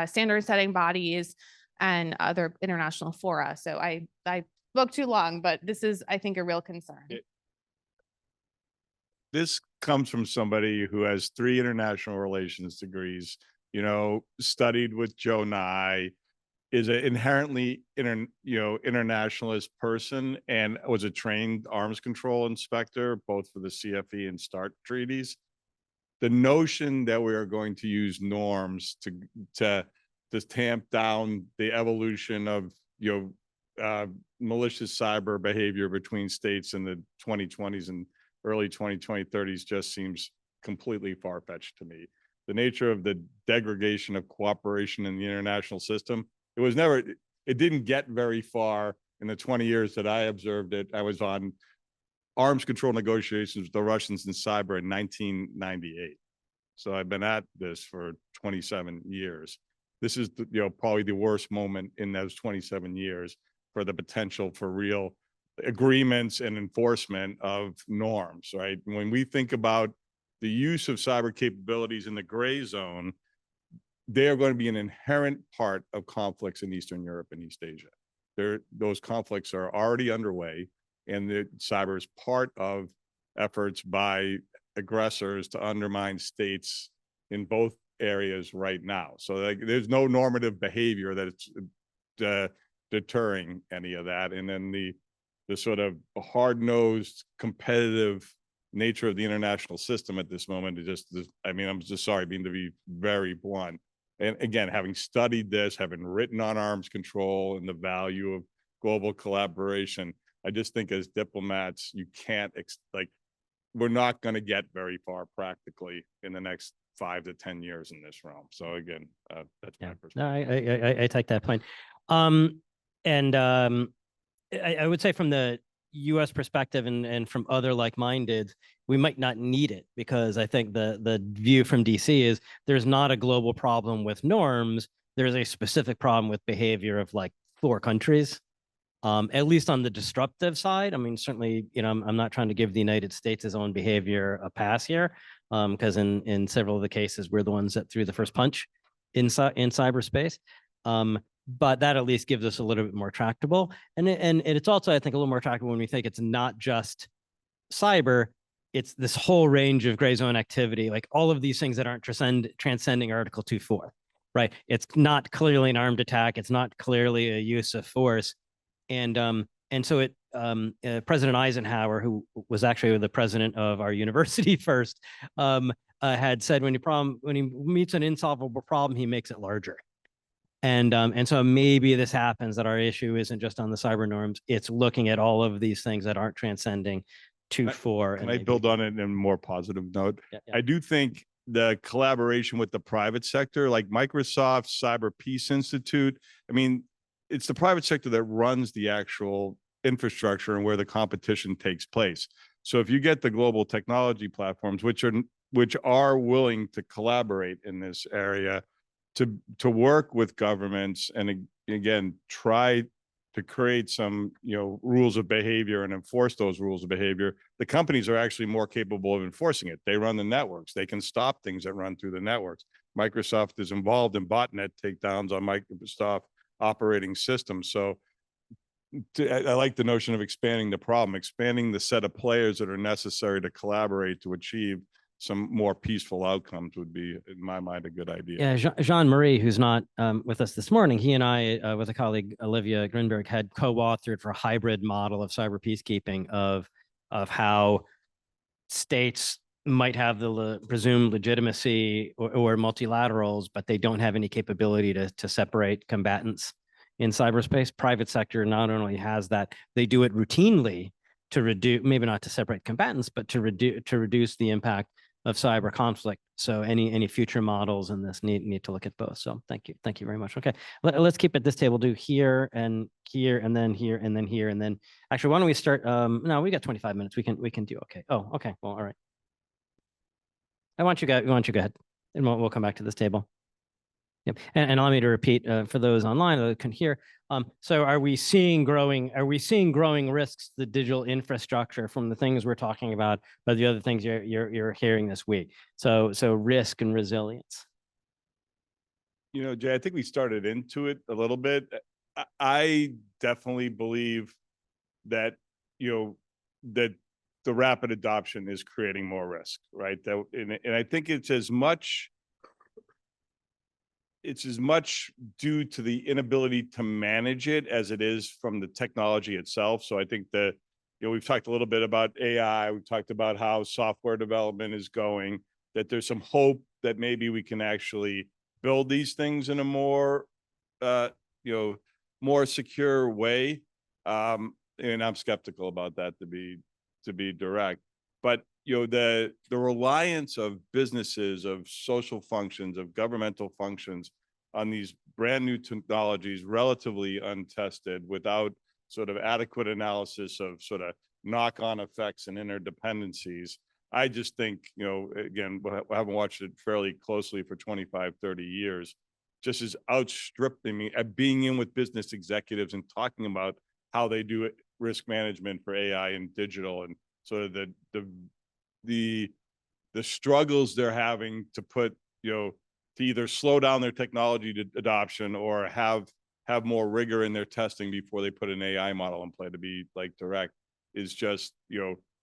standard setting bodies and other international fora. So I spoke too long, but this is, I think, a real concern. This comes from somebody who has 3 international relations degrees, you know, studied with Joe Nye, is an inherently internationalist person, and was a trained arms control inspector, both for the CFE and START treaties. The notion that we are going to use norms to tamp down the evolution of, you know, malicious cyber behavior between states in the 2020s and early 2030s just seems completely far-fetched to me. The nature of the degradation of cooperation in the international system, it didn't get very far in the 20 years that I observed it. I was on arms control negotiations with the Russians in cyber in 1998. So I've been at this for 27 years. This is probably the worst moment in those 27 years for the potential for real agreements and enforcement of norms, right? When we think about the use of cyber capabilities in the gray zone, they are going to be an inherent part of conflicts in Eastern Europe and East Asia. Those conflicts are already underway, and the cyber is part of efforts by aggressors to undermine states in both areas right now. So there's no normative behavior that's deterring any of that. And then the sort of hard-nosed competitive nature of the international system at this moment is I'm just sorry to be very blunt. And again, having studied this, having written on arms control and the value of global collaboration, I just think as diplomats, you can't we're not going to get very far practically in the next 5 to 10 years in this realm. So again, that's my perspective. No, I take that point. I would say from the U.S. perspective and from other like-minded, we might not need it, because I think the view from DC is there's not a global problem with norms. There's a specific problem with behavior of like 4 countries, at least on the disruptive side. I mean, certainly, I'm not trying to give the United States its own behavior a pass here, because in several of the cases, we're the ones that threw the first punch in cyberspace. But that at least gives us a little bit more tractable. And it's also, I think, a little more tractable when we think it's not just cyber, it's this whole range of gray zone activity, like all of these things that aren't transcending Article 2.4, right? It's not clearly an armed attack. It's not clearly a use of force. And so President Eisenhower, who was actually the president of our university first, had said when he meets an insolvable problem, he makes it larger. And so maybe this happens, that our issue isn't just on the cyber norms, it's looking at all of these things that aren't transcending 2.4. Can I build on it in a more positive note? Yeah. I do think the collaboration with the private sector, like Microsoft Cyber Peace Institute, I mean, it's the private sector that runs the actual infrastructure and where the competition takes place. So if you get the global technology platforms, which are willing to collaborate in this area, to work with governments and again try to create some rules of behavior and enforce those rules of behavior, the companies are actually more capable of enforcing it. They run the networks. They can stop things that run through the networks. Microsoft is involved in botnet takedowns on Microsoft operating systems. So I like the notion of expanding the problem, expanding the set of players that are necessary to collaborate to achieve some more peaceful outcomes would be, in my mind, a good idea. Yeah, Jean-Marie, who's not with us this morning, he and I, with a colleague, Olivia Grinberg, had co-authored for a hybrid model of cyber peacekeeping of how states might have the presumed legitimacy or multilaterals, but they don't have any capability to separate combatants in cyberspace. Private sector not only has that, they do it routinely to reduce, maybe not to separate combatants, but to reduce the impact of cyber conflict. So any future models in this need to look at both. So thank you very much. Okay, let's keep at this table. Do here and here and then here and then here and then. Actually, why don't we start? No, we got 25 minutes. We can do okay. Oh, okay. Well, all right. I want you go ahead, and we'll come back to this table. Yep. And allow me to repeat for those online that can hear. So are we seeing growing risks to the digital infrastructure from the things we're talking about, but the other things you're hearing this week? So risk and resilience. Jay, I think we started into it a little bit. I definitely believe that that the rapid adoption is creating more risk, right? And I think it's as much due to the inability to manage it as it is from the technology itself. So I think that, we've talked a little bit about AI. We've talked about how software development is going, that there's some hope that maybe we can actually build these things in a more, more secure way. And I'm skeptical about that, to be direct. But the reliance of businesses, of social functions, of governmental functions on these brand new technologies, relatively untested, without sort of adequate analysis of sort of knock-on effects and interdependencies. I just think, again, I haven't watched it fairly closely for 25, 30 years, just is outstripping me at being in with business executives and talking about how they do risk management for AI and digital, and sort of the struggles they're having to put, to either slow down their technology adoption or have more rigor in their testing before they put an AI model in play, to be like direct, is just,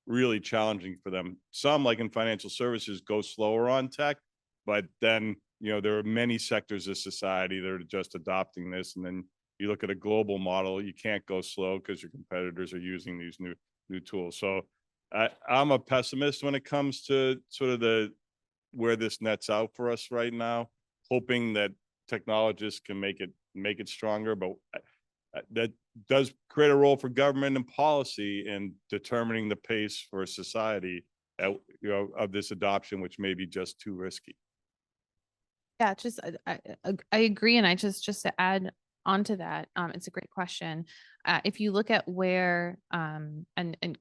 really challenging for them. Some, like in financial services, go slower on tech, but then, there are many sectors of society that are just adopting this. And then you look at a global model, you can't go slow because your competitors are using these new tools. So I'm a pessimist when it comes to sort of where this nets out for us right now, hoping that technologists can make it stronger, but that does create a role for government and policy in determining the pace for society, of this adoption, which may be just too risky. Yeah, just I agree, and I just to add onto that, it's a great question. If you look at where, and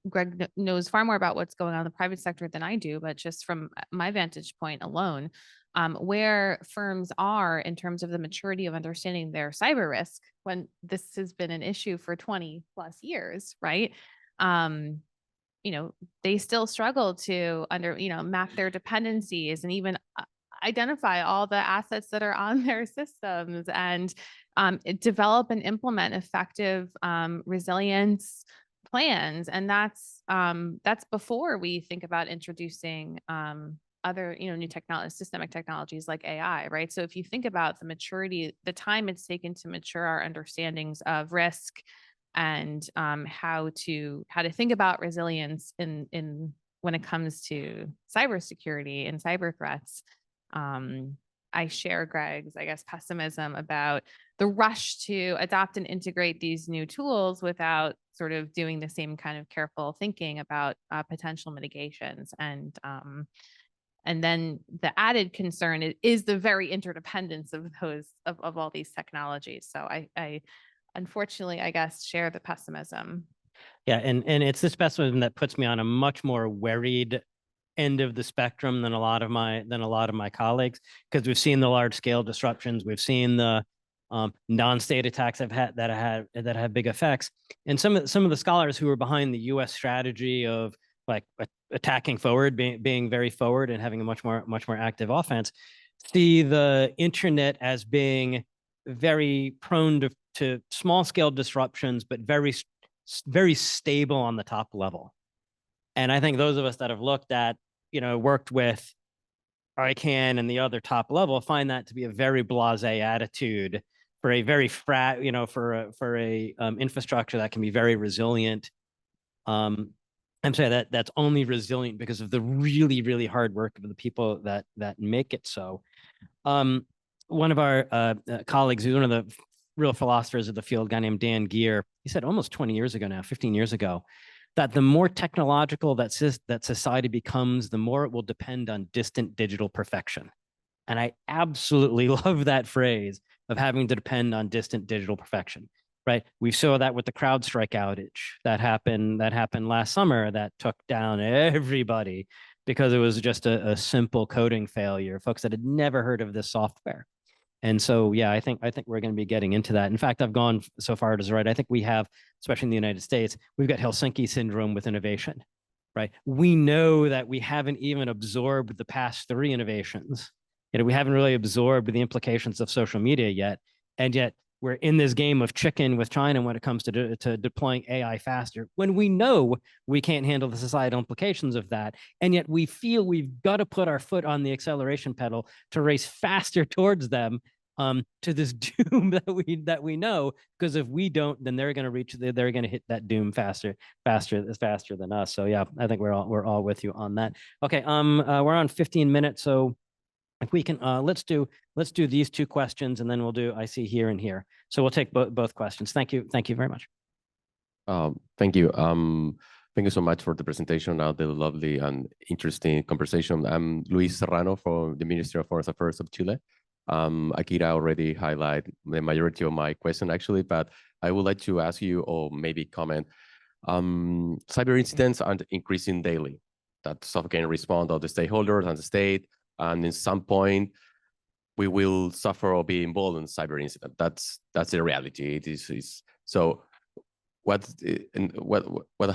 Greg knows far more about what's going on in the private sector than I do, but just from my vantage point alone, where firms are in terms of the maturity of understanding their cyber risk, when this has been an issue for 20 plus years, right? They still struggle to map their dependencies and even identify all the assets that are on their systems, and develop and implement effective resilience plans. And that's before we think about introducing other new systemic technologies like AI, right? So if you think about the maturity, the time it's taken to mature our understandings of risk and how to think about resilience in when it comes to cybersecurity and cyber threats, I share Greg's, pessimism about the rush to adopt and integrate these new tools without sort of doing the same kind of careful thinking about potential mitigations. And then the added concern is the very interdependence of of all these technologies. So I unfortunately, share the pessimism. Yeah, and it's this pessimism that puts me on a much more worried end of the spectrum than a lot of my colleagues, because we've seen the large scale disruptions, we've seen the non-state attacks that have big effects, and some of the scholars who are behind the U.S. strategy of like attacking forward, being very forward and having a much more active offense, see the internet as being very prone to small scale disruptions, but very stable on the top level. And I think those of us that have looked at, worked with ICANN and the other top level find that to be a very blasé attitude for a very for a infrastructure that can be very resilient. I'm saying that's only resilient because of the really, really hard work of the people that make it so. One of our colleagues, who's one of the real philosophers of the field, a guy named Dan Geer, he said almost 20 years ago now, 15 years ago, that the more technological that society becomes, the more it will depend on distant digital perfection. And I absolutely love that phrase of having to depend on distant digital perfection, right? We saw that with the CrowdStrike outage that happened last summer that took down everybody because it was just a simple coding failure, folks that had never heard of this software. And so, yeah, I think we're going to be getting into that. In fact, I've gone so far as right. I think we have, especially in the United States, we've got Helsinki syndrome with innovation, right? We know that we haven't even absorbed the past 3 innovations. We haven't really absorbed the implications of social media yet. And yet we're in this game of chicken with China when it comes to deploying AI faster, when we know we can't handle the societal implications of that. And yet we feel we've got to put our foot on the acceleration pedal to race faster towards them, to this doom that we know, because if we don't, then they're going to hit that doom faster than us. So yeah, I think we're all with you on that. Okay. We're on 15 minutes. So if we can, let's do these 2 questions, and then we'll do, I see here and here. So we'll take both questions. Thank you very much. Thank you. Thank you so much for the presentation, the lovely and interesting conversation. I'm Luis Serrano from the Ministry of Foreign Affairs of Chile. Akira already highlighted the majority of my question actually, but I would like to ask you or maybe comment. Cyber incidents are increasing daily. That suffocating response of the stakeholders and the state, and in some point we will suffer or be involved in cyber incident. That's the reality. It is so. What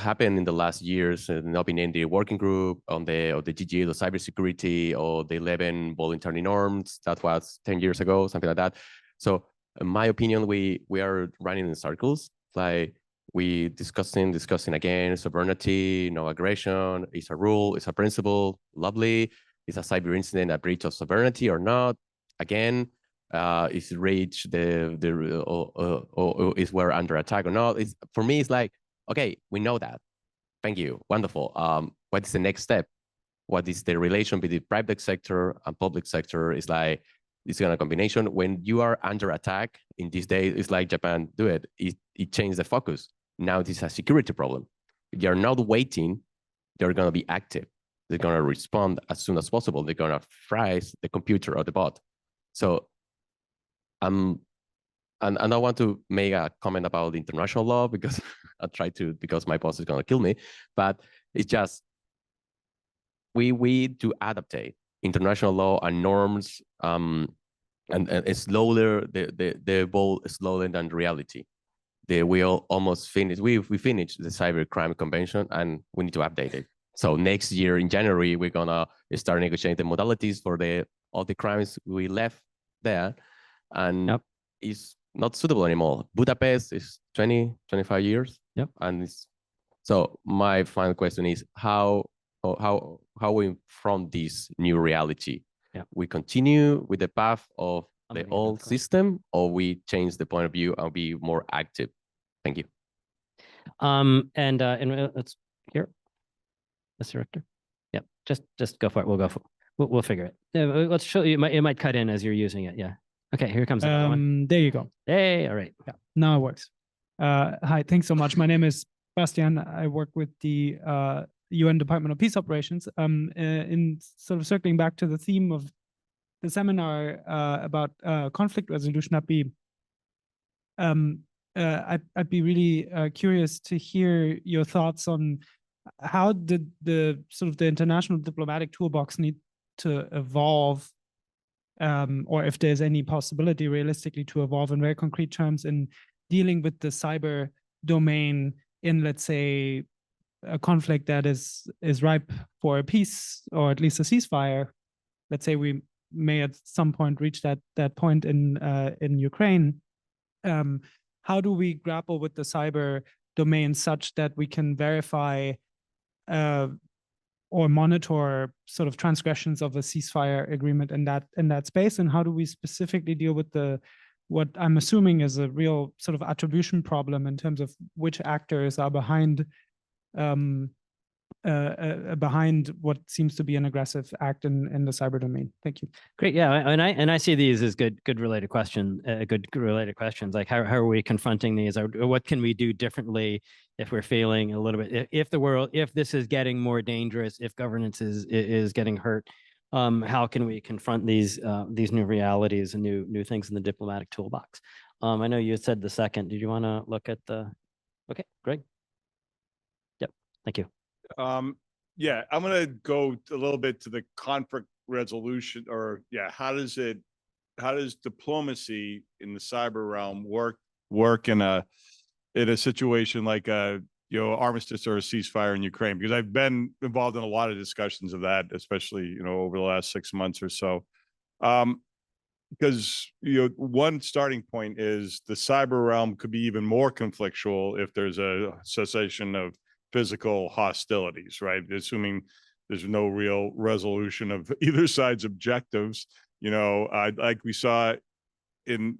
happened in the last years, not being in the working group on the GGA, the cybersecurity, or the 11 voluntary norms, that was 10 years ago, something like that. So in my opinion, we are running in circles. Like we discussing again, sovereignty, no aggression, it's a rule, it's a principle, lovely. Is a cyber incident a breach of sovereignty or not? Again, is reach or is we're under attack or not? It's, for me, it's like, okay, we know that. Thank you, wonderful. What is the next step? What is the relation between the private sector and public sector? It's like, it's kind of combination. When you are under attack in these days, it's like Japan do it. It changed the focus. Now this is a security problem. You're not waiting, they're gonna be active. They're gonna respond as soon as possible. They're gonna freeze the computer or the bot. So and I want to make a comment about international law because I try to, because my boss is going to kill me, but it's just, we do adaptate international law and norms, and it's slower, the ball is slower than reality. We all almost finished, we finished the Cybercrime Convention and we need to update it. So next year in January, we're gonna start negotiating the modalities for all the crimes we left there. And yep. It's not suitable anymore. Budapest is 25 years. Yep. And so my final question is how we from this new reality? Yep. We continue with the path of the old system, or we change the point of view and be more active? Thank you. And let's here, Mr. Director. Yep. Just go for it. We'll go for it. We'll figure it. Let's show you. It might cut in as you're using it. Yeah. Okay, here comes another one. There you go. Hey, all right. Yeah, now it works. Hi, thanks so much. My name is Bastian. I work with the UN Department of Peace Operations. In sort of circling back to the theme of the seminar about conflict resolution, I'd be really curious to hear your thoughts on how did the sort of the international diplomatic toolbox need to evolve, or if there's any possibility realistically to evolve in very concrete terms in dealing with the cyber domain in, let's say, a conflict that is ripe for a peace or at least a ceasefire. Let's say we may at some point reach that point in Ukraine. How do we grapple with the cyber domain such that we can verify or monitor sort of transgressions of a ceasefire agreement in that space? And how do we specifically deal with what I'm assuming is a real sort of attribution problem in terms of which actors are behind what seems to be an aggressive act in the cyber domain? Thank you. Great, yeah, and I see these as good related questions. Like how are we confronting these, or what can we do differently if we're feeling a little bit, if this is getting more dangerous, if governance is getting hurt, how can we confront these new realities and new things in the diplomatic toolbox? I know you said the second. Did you want to look at the? Okay, Greg. Yep, thank you. Yeah, I'm going to go a little bit to the conflict resolution, or how does diplomacy in the cyber realm work in a situation like a armistice or a ceasefire in Ukraine? Because I've been involved in a lot of discussions of that, especially over the last 6 months or so. Because one starting point is the cyber realm could be even more conflictual if there's a cessation of physical hostilities, right? Assuming there's no real resolution of either side's objectives. Like we saw in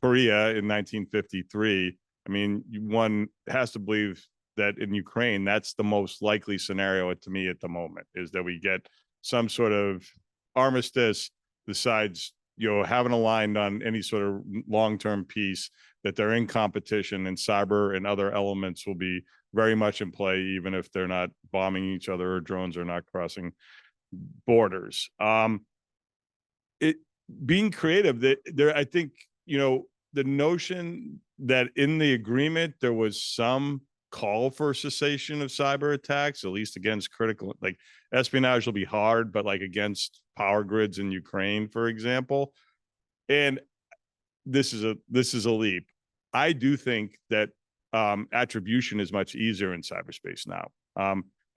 Korea in 1953. I mean, one has to believe that in Ukraine, that's the most likely scenario to me at the moment, is that we get some sort of armistice, the sides haven't aligned on any sort of long-term piece, that they're in competition, and cyber and other elements will be very much in play, even if they're not bombing each other or drones are not crossing borders. Being creative, I think, the notion that in the agreement there was some call for cessation of cyber attacks, at least against critical, like espionage will be hard, but like against power grids in Ukraine, for example. And this is a leap. I do think that attribution is much easier in cyberspace now.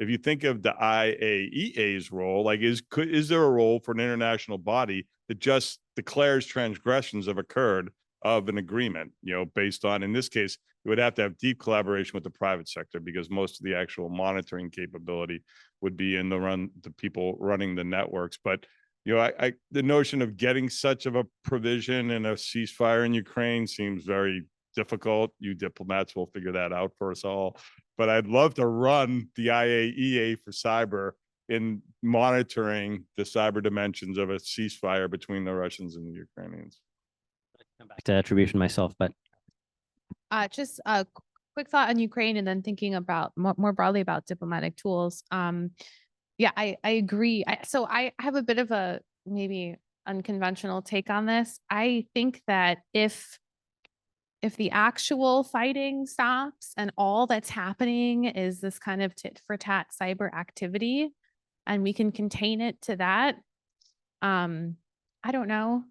If you think of the IAEA's role, like is there a role for an international body that just declares transgressions have occurred of an agreement, based on, in this case, you would have to have deep collaboration with the private sector, because most of the actual monitoring capability would be in the people running the networks. But the notion of getting such of a provision in a ceasefire in Ukraine seems very difficult. You diplomats will figure that out for us all. But I'd love to run the IAEA for cyber in monitoring the cyber dimensions of a ceasefire between the Russians and the Ukrainians. Come back to attribution myself, but just a quick thought on Ukraine, and then thinking about more broadly about diplomatic tools. Yeah, I agree. So I have a bit of a maybe unconventional take on this. I think that if the actual fighting stops and all that's happening is this kind of tit for tat cyber activity, and we can contain it to that, I don't know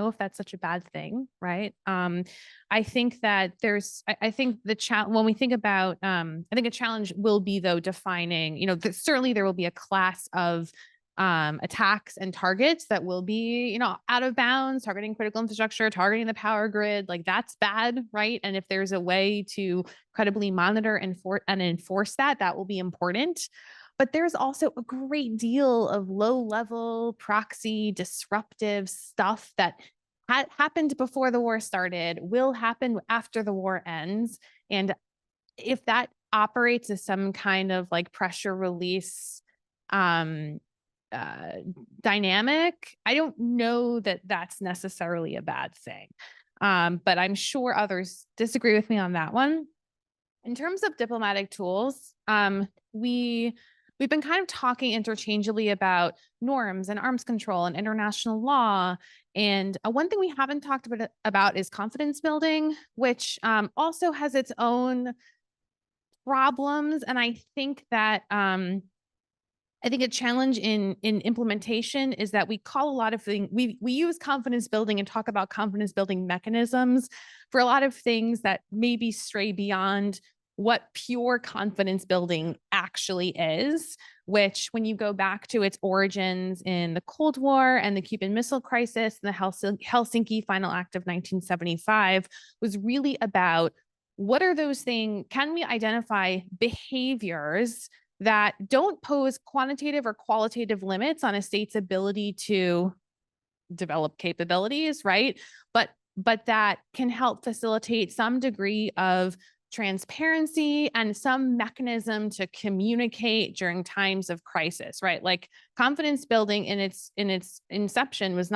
if that's such a bad thing, right? I think that I think when we think about, I think a challenge will be, though, defining, certainly there will be a class of attacks and targets that will be, out of bounds, targeting critical infrastructure, targeting the power grid, like that's bad, right? And if there's a way to credibly monitor and enforce that, that will be important. But there's also a great deal of low-level proxy disruptive stuff that happened before the war started, will happen after the war ends. And if that operates as some kind of like pressure release dynamic, I don't know that that's necessarily a bad thing. But I'm sure others disagree with me on that one. In terms of diplomatic tools, we've been kind of talking interchangeably about norms and arms control and international law. And one thing we haven't talked about is confidence building, which also has its own problems. And I think that a challenge in implementation is that we call a lot of things, we use confidence building and talk about confidence building mechanisms for a lot of things that maybe stray beyond what pure confidence building actually is, which when you go back to its origins in the Cold War and the Cuban Missile Crisis and the Helsinki Final Act of 1975 was really about what are those things, can we identify behaviors that don't pose quantitative or qualitative limits on a state's ability to develop capabilities, right? But that can help facilitate some degree of transparency and some mechanism to communicate during times of crisis, right? Like confidence building in its inception was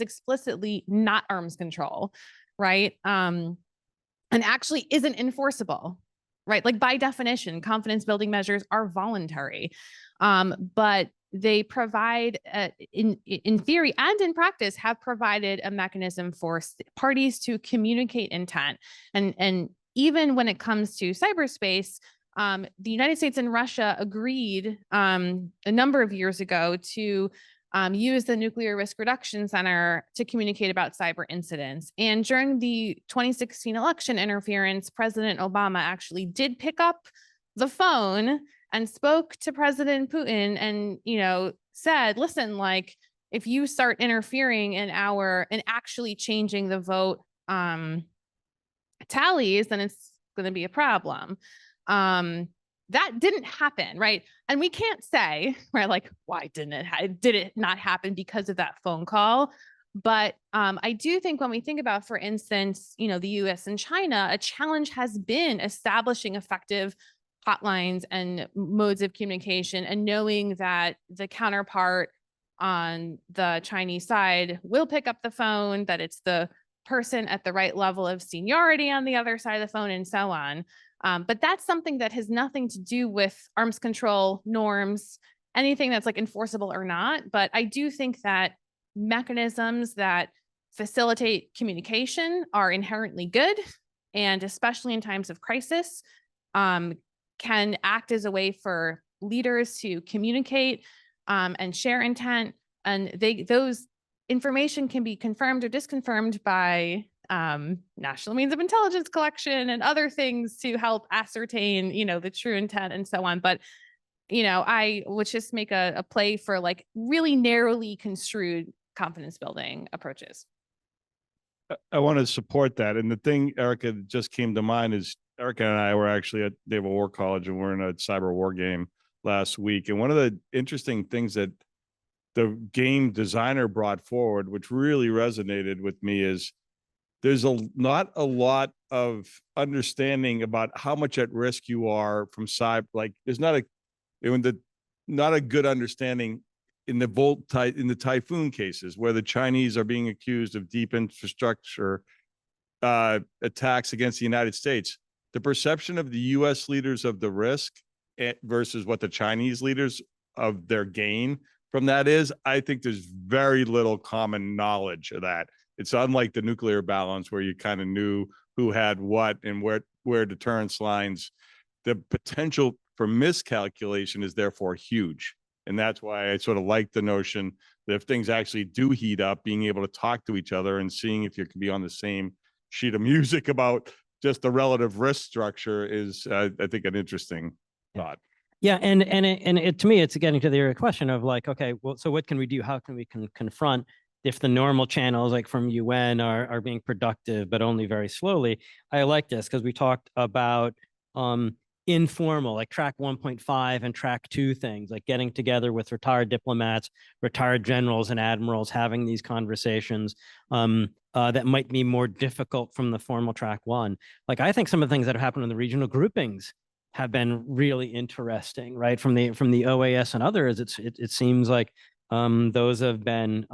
explicitly not arms control, right? And actually isn't enforceable, right? Like by definition, confidence building measures are voluntary, but they provide, in theory and in practice, have provided a mechanism for parties to communicate intent. And even when it comes to cyberspace, the United States and Russia agreed a number of years ago to use the Nuclear Risk Reduction Center to communicate about cyber incidents. And during the 2016 election interference, President Obama actually did pick up the phone and spoke to President Putin and, said, listen, like if you start interfering in actually changing the vote tallies, then it's going to be a problem. That didn't happen, right? And we can't say, right, like, why did it not happen because of that phone call? But I do think when we think about, for instance, the US and China, a challenge has been establishing effective hotlines and modes of communication and knowing that the counterpart on the Chinese side will pick up the phone, that it's the person at the right level of seniority on the other side of the phone, and so on. But that's something that has nothing to do with arms control norms, anything that's like enforceable or not. But I do think that mechanisms that facilitate communication are inherently good, and especially in times of crisis, can act as a way for leaders to communicate and share intent. And those information can be confirmed or disconfirmed by national means of intelligence collection and other things to help ascertain, the true intent and so on. But, I would just make a play for like really narrowly construed confidence building approaches. I want to support that. And the thing, Erica, that just came to mind is Erica and I were actually at Naval War College, and we're in a cyber war game last week. And one of the interesting things that the game designer brought forward, which really resonated with me, is there's not a lot of understanding about how much at risk you are from cyber. Like there's not a good understanding in the Typhoon cases, where the Chinese are being accused of deep infrastructure attacks against the United States. The perception of the U.S. leaders of the risk versus what the Chinese leaders of their gain from that is, I think there's very little common knowledge of that. It's unlike the nuclear balance, where you kind of knew who had what and where deterrence lines. The potential for miscalculation is therefore huge. And that's why I sort of like the notion that if things actually do heat up, being able to talk to each other and seeing if you can be on the same sheet of music about just the relative risk structure is, I think, an interesting thought. Yeah, and it to me, it's getting to the question of like, okay, well, so what can we do? How can we confront if the normal channels like from UN are being productive, but only very slowly? I like this because we talked about informal, like track 1.5 and track 2 things, like getting together with retired diplomats, retired generals and admirals, having these conversations that might be more difficult from the formal track 1. Like I think some of the things that have happened in the regional groupings have been really interesting, right? From the OAS and others, it seems like those have been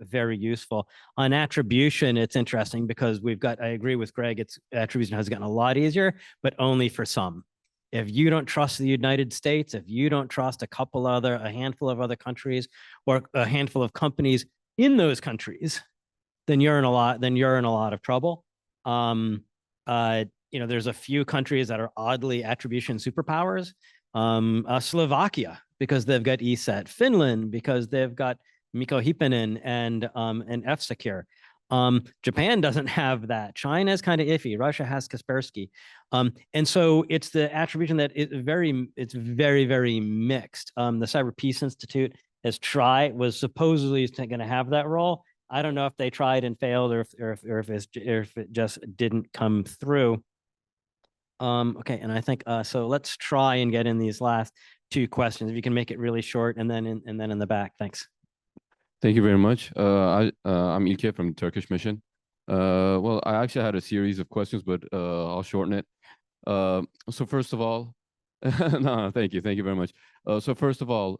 very useful. On attribution, it's interesting because I agree with Greg, attribution has gotten a lot easier, but only for some. If you don't trust the United States, if you don't trust a handful of other countries, or a handful of companies in those countries, then you're in a lot of trouble. There's a few countries that are oddly attribution superpowers. Slovakia, because they've got ESET. Finland, because they've got Mikko Hyppinen and F-Secure. Japan doesn't have that. China's kind of iffy. Russia has Kaspersky. And so it's the attribution that it's very, very mixed. The Cyber Peace Institute was supposedly going to have that role. I don't know if they tried and failed, or if it just didn't come through. Okay, and I think so. Let's try and get in these last 2 questions. If you can make it really short, and then in the back. Thanks. Thank you very much. I'm Ilke from the Turkish mission. Well, I actually had a series of questions, but I'll shorten it. So first of all, no, thank you very much. So first of all,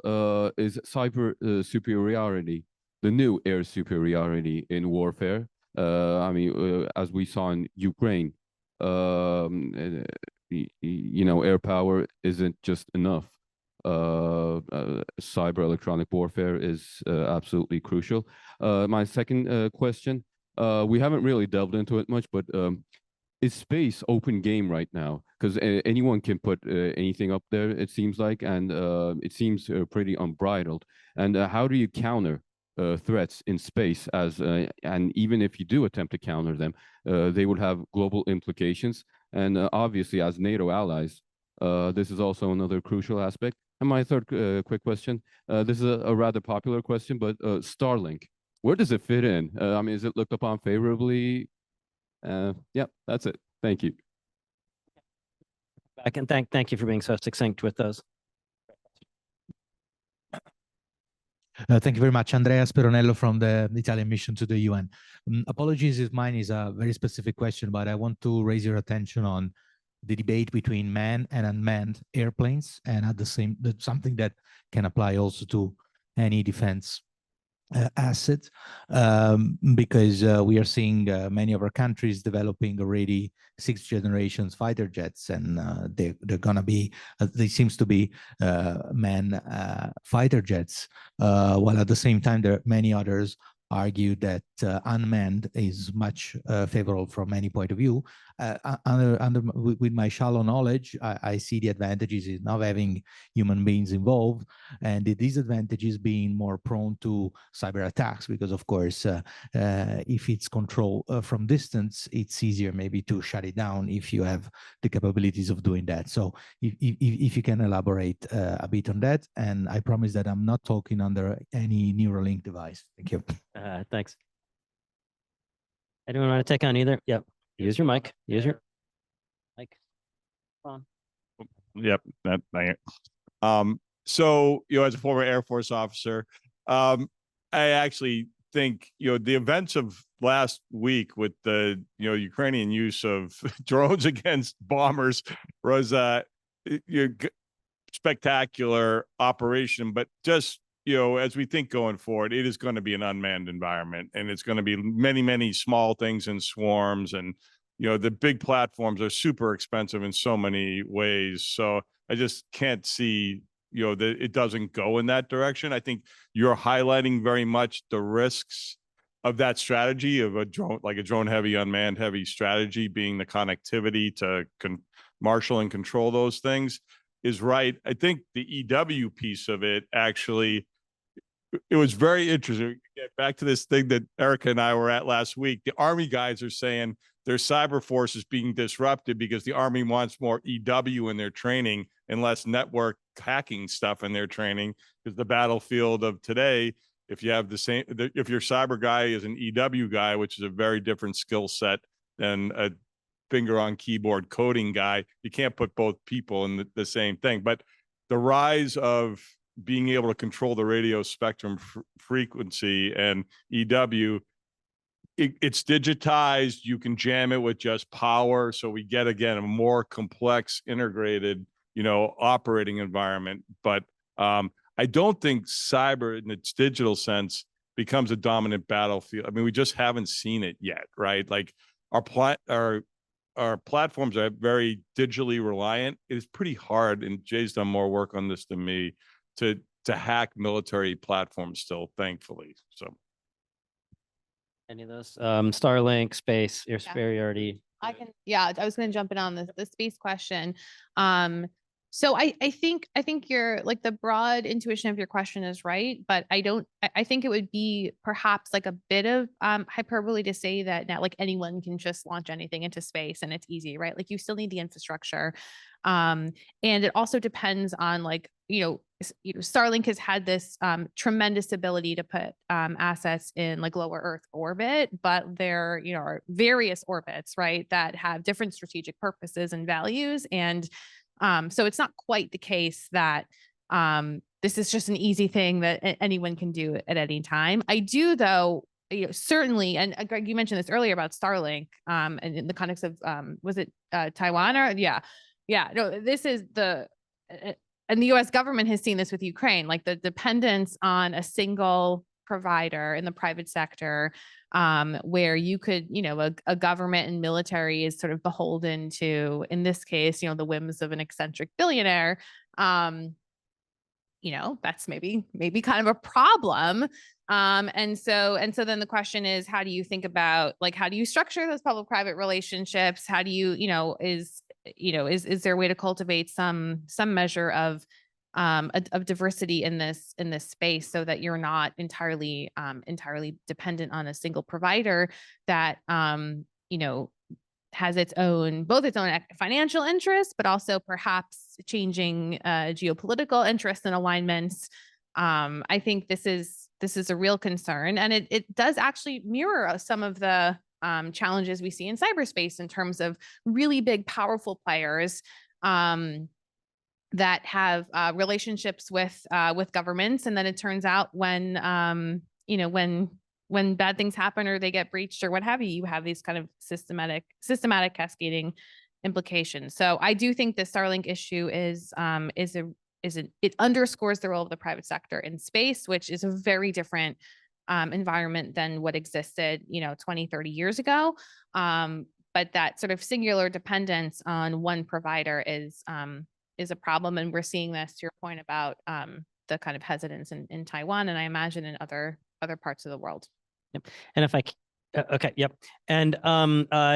is cyber superiority the new air superiority in warfare? As we saw in Ukraine, air power isn't just enough. Cyber electronic warfare is absolutely crucial. My second question, we haven't really delved into it much, but is space open game right now? Because anyone can put anything up there, it seems like, and it seems pretty unbridled. And how do you counter threats in space? And even if you do attempt to counter them, they would have global implications. And obviously, as NATO allies, this is also another crucial aspect. And my third quick question, this is a rather popular question, but Starlink, where does it fit in? Is it looked upon favorably? Yeah, that's it. Thank you. Back, and thank you for being so succinct with those. Thank you very much. Andrea Speronello from the Italian mission to the UN. Apologies if mine is a very specific question, but I want to raise your attention on the debate between manned and unmanned airplanes, and at the same, something that can apply also to any defense asset, because we are seeing many of our countries developing already 6th generation fighter jets, and they're gonna be they seems to be manned fighter jets, while at the same time there are many others argue that unmanned is much favorable from any point of view. With my shallow knowledge, I see the advantages in not having human beings involved, and the disadvantages being more prone to cyber attacks, because of course, if it's controlled from distance, it's easier maybe to shut it down if you have the capabilities of doing that. So if you can elaborate a bit on that, and I promise that I'm not talking under any Neuralink device. Thank you. Thanks. Anyone want to take on either? Yep. Use your mic. Use your mic. On. Yep. So, as a former Air Force officer, I actually think, the events of last week with the, Ukrainian use of drones against bombers was spectacular operation, but just, as we think going forward, it is going to be an unmanned environment, and it's going to be many, many small things in swarms, and, the big platforms are super expensive in so many ways. So I just can't see, that it doesn't go in that direction. I think you're highlighting very much the risks of that strategy of a drone, like a drone heavy, unmanned heavy strategy, being the connectivity to marshal and control those things is right. I think the EW piece of it, actually, it was very interesting. Get back to this thing that Erica and I were at last week. The Army guys are saying their cyber force is being disrupted because the Army wants more EW in their training and less network hacking stuff in their training, because the battlefield of today, if you have if your cyber guy is an EW guy, which is a very different skill set than a finger on keyboard coding guy, you can't put both people in the same thing. But the rise of being able to control the radio spectrum frequency and EW, it's digitized. You can jam it with just power. So we get, again, a more complex, integrated, operating environment. But I don't think cyber in its digital sense becomes a dominant battlefield. I mean, we just haven't seen it yet, right? Like our platforms are very digitally reliant. It is pretty hard, and Jay's done more work on this than me, to hack military platforms still, thankfully. So Any of those? Starlink, space, air superiority. I was going to jump in on the space question. So I think you're like, the broad intuition of your question is right, but I think it would be perhaps like a bit of hyperbole to say that now, like, anyone can just launch anything into space and it's easy, right? Like, you still need the infrastructure. And it also depends on, like, Starlink has had this tremendous ability to put assets in, like, lower Earth orbit, but there are various orbits, right, that have different strategic purposes and values. And so it's not quite the case that this is just an easy thing that anyone can do at any time. I do, though, certainly, and Greg, you mentioned this earlier about Starlink, and in the context of was it Taiwan or no, this is and the U.S. government has seen this with Ukraine, like the dependence on a single provider in the private sector, where you could, a government and military is sort of beholden to, in this case, the whims of an eccentric billionaire. That's maybe kind of a problem. And so then the question is, how do you think about, like, how do you structure those public-private relationships? How do you, is there a way to cultivate some measure of diversity in this space, so that you're not entirely dependent on a single provider that has both its own financial interests, but also perhaps changing geopolitical interests and alignments. I think this is a real concern, and it does actually mirror some of the challenges we see in cyberspace in terms of really big, powerful players that have relationships with governments, and then it turns out when bad things happen or they get breached or what have you, you have these kind of systematic cascading implications. So I do think the Starlink issue it underscores the role of the private sector in space, which is a very different environment than what existed, 20, 30 years ago. But that sort of singular dependence on one provider is a problem. And we're seeing this, to your point about the kind of hesitance in Taiwan, and I imagine in other parts of the world. Yep. And if I okay, yep. And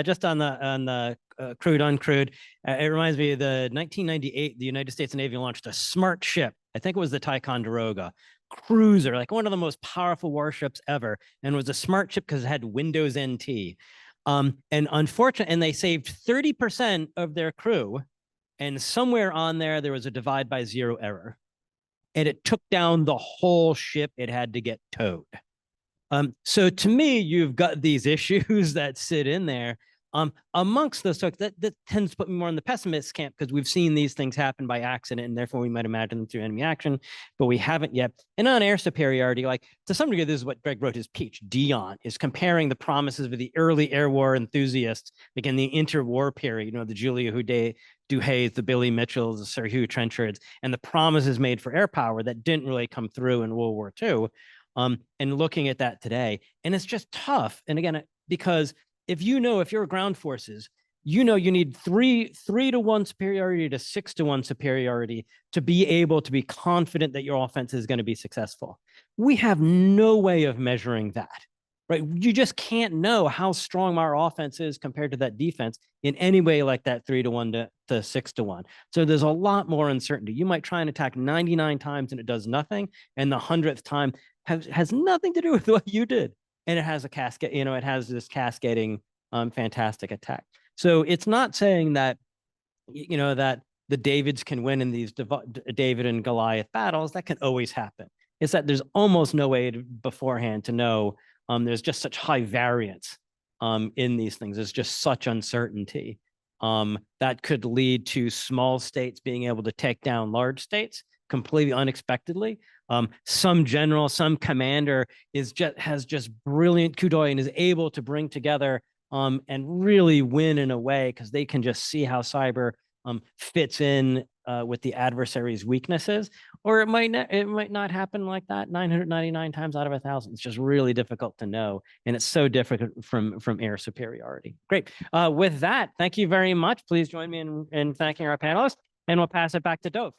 just on the crude uncrewed, it reminds me of the 1998, the United States Navy launched a smart ship. I think it was the Ticonderoga cruiser, like one of the most powerful warships ever, and it was a smart ship because it had Windows NT. And unfortunately, and they saved 30% of their crew, and somewhere on there was a divide by zero error, and it took down the whole ship. It had to get towed. So to me, you've got these issues that sit in there. Amongst those folks, that tends to put me more in the pessimist camp, because we've seen these things happen by accident, and therefore we might imagine them through enemy action, but we haven't yet. And on air superiority, like to some degree, this is what Greg wrote his PhD on, is comparing the promises of the early air war enthusiasts, like in the interwar period, the Julia Duhays, the Billy Mitchells, the Sir Hugh Trenchards, and the promises made for air power that didn't really come through in World War II. And looking at that today, and it's just tough. And again, because if you're ground forces, you need 3-to-1 superiority to 6-to-1 superiority to be able to be confident that your offense is going to be successful. We have no way of measuring that, right? You just can't know how strong our offense is compared to that defense in any way like that 3-to-1 to 6-to-1. So there's a lot more uncertainty. You might try and attack 99 times and it does nothing, and the 100th time has nothing to do with what you did. And it has a cascade, it has this cascading fantastic attack. So it's not saying that, that the Davids can win in these David and Goliath battles. That can always happen. It's that there's almost no way beforehand to know. There's just such high variance in these things. There's just such uncertainty that could lead to small states being able to take down large states completely unexpectedly. Some general, some commander has just brilliant coup d'oeil and is able to bring together and really win in a way, because they can just see how cyber fits in with the adversary's weaknesses. Or it might not happen like that 999 times out of 1,000. It's just really difficult to know, and it's so different from air superiority. Great. With that, thank you very much. Please join me in thanking our panelists, and we'll pass it back to Dove.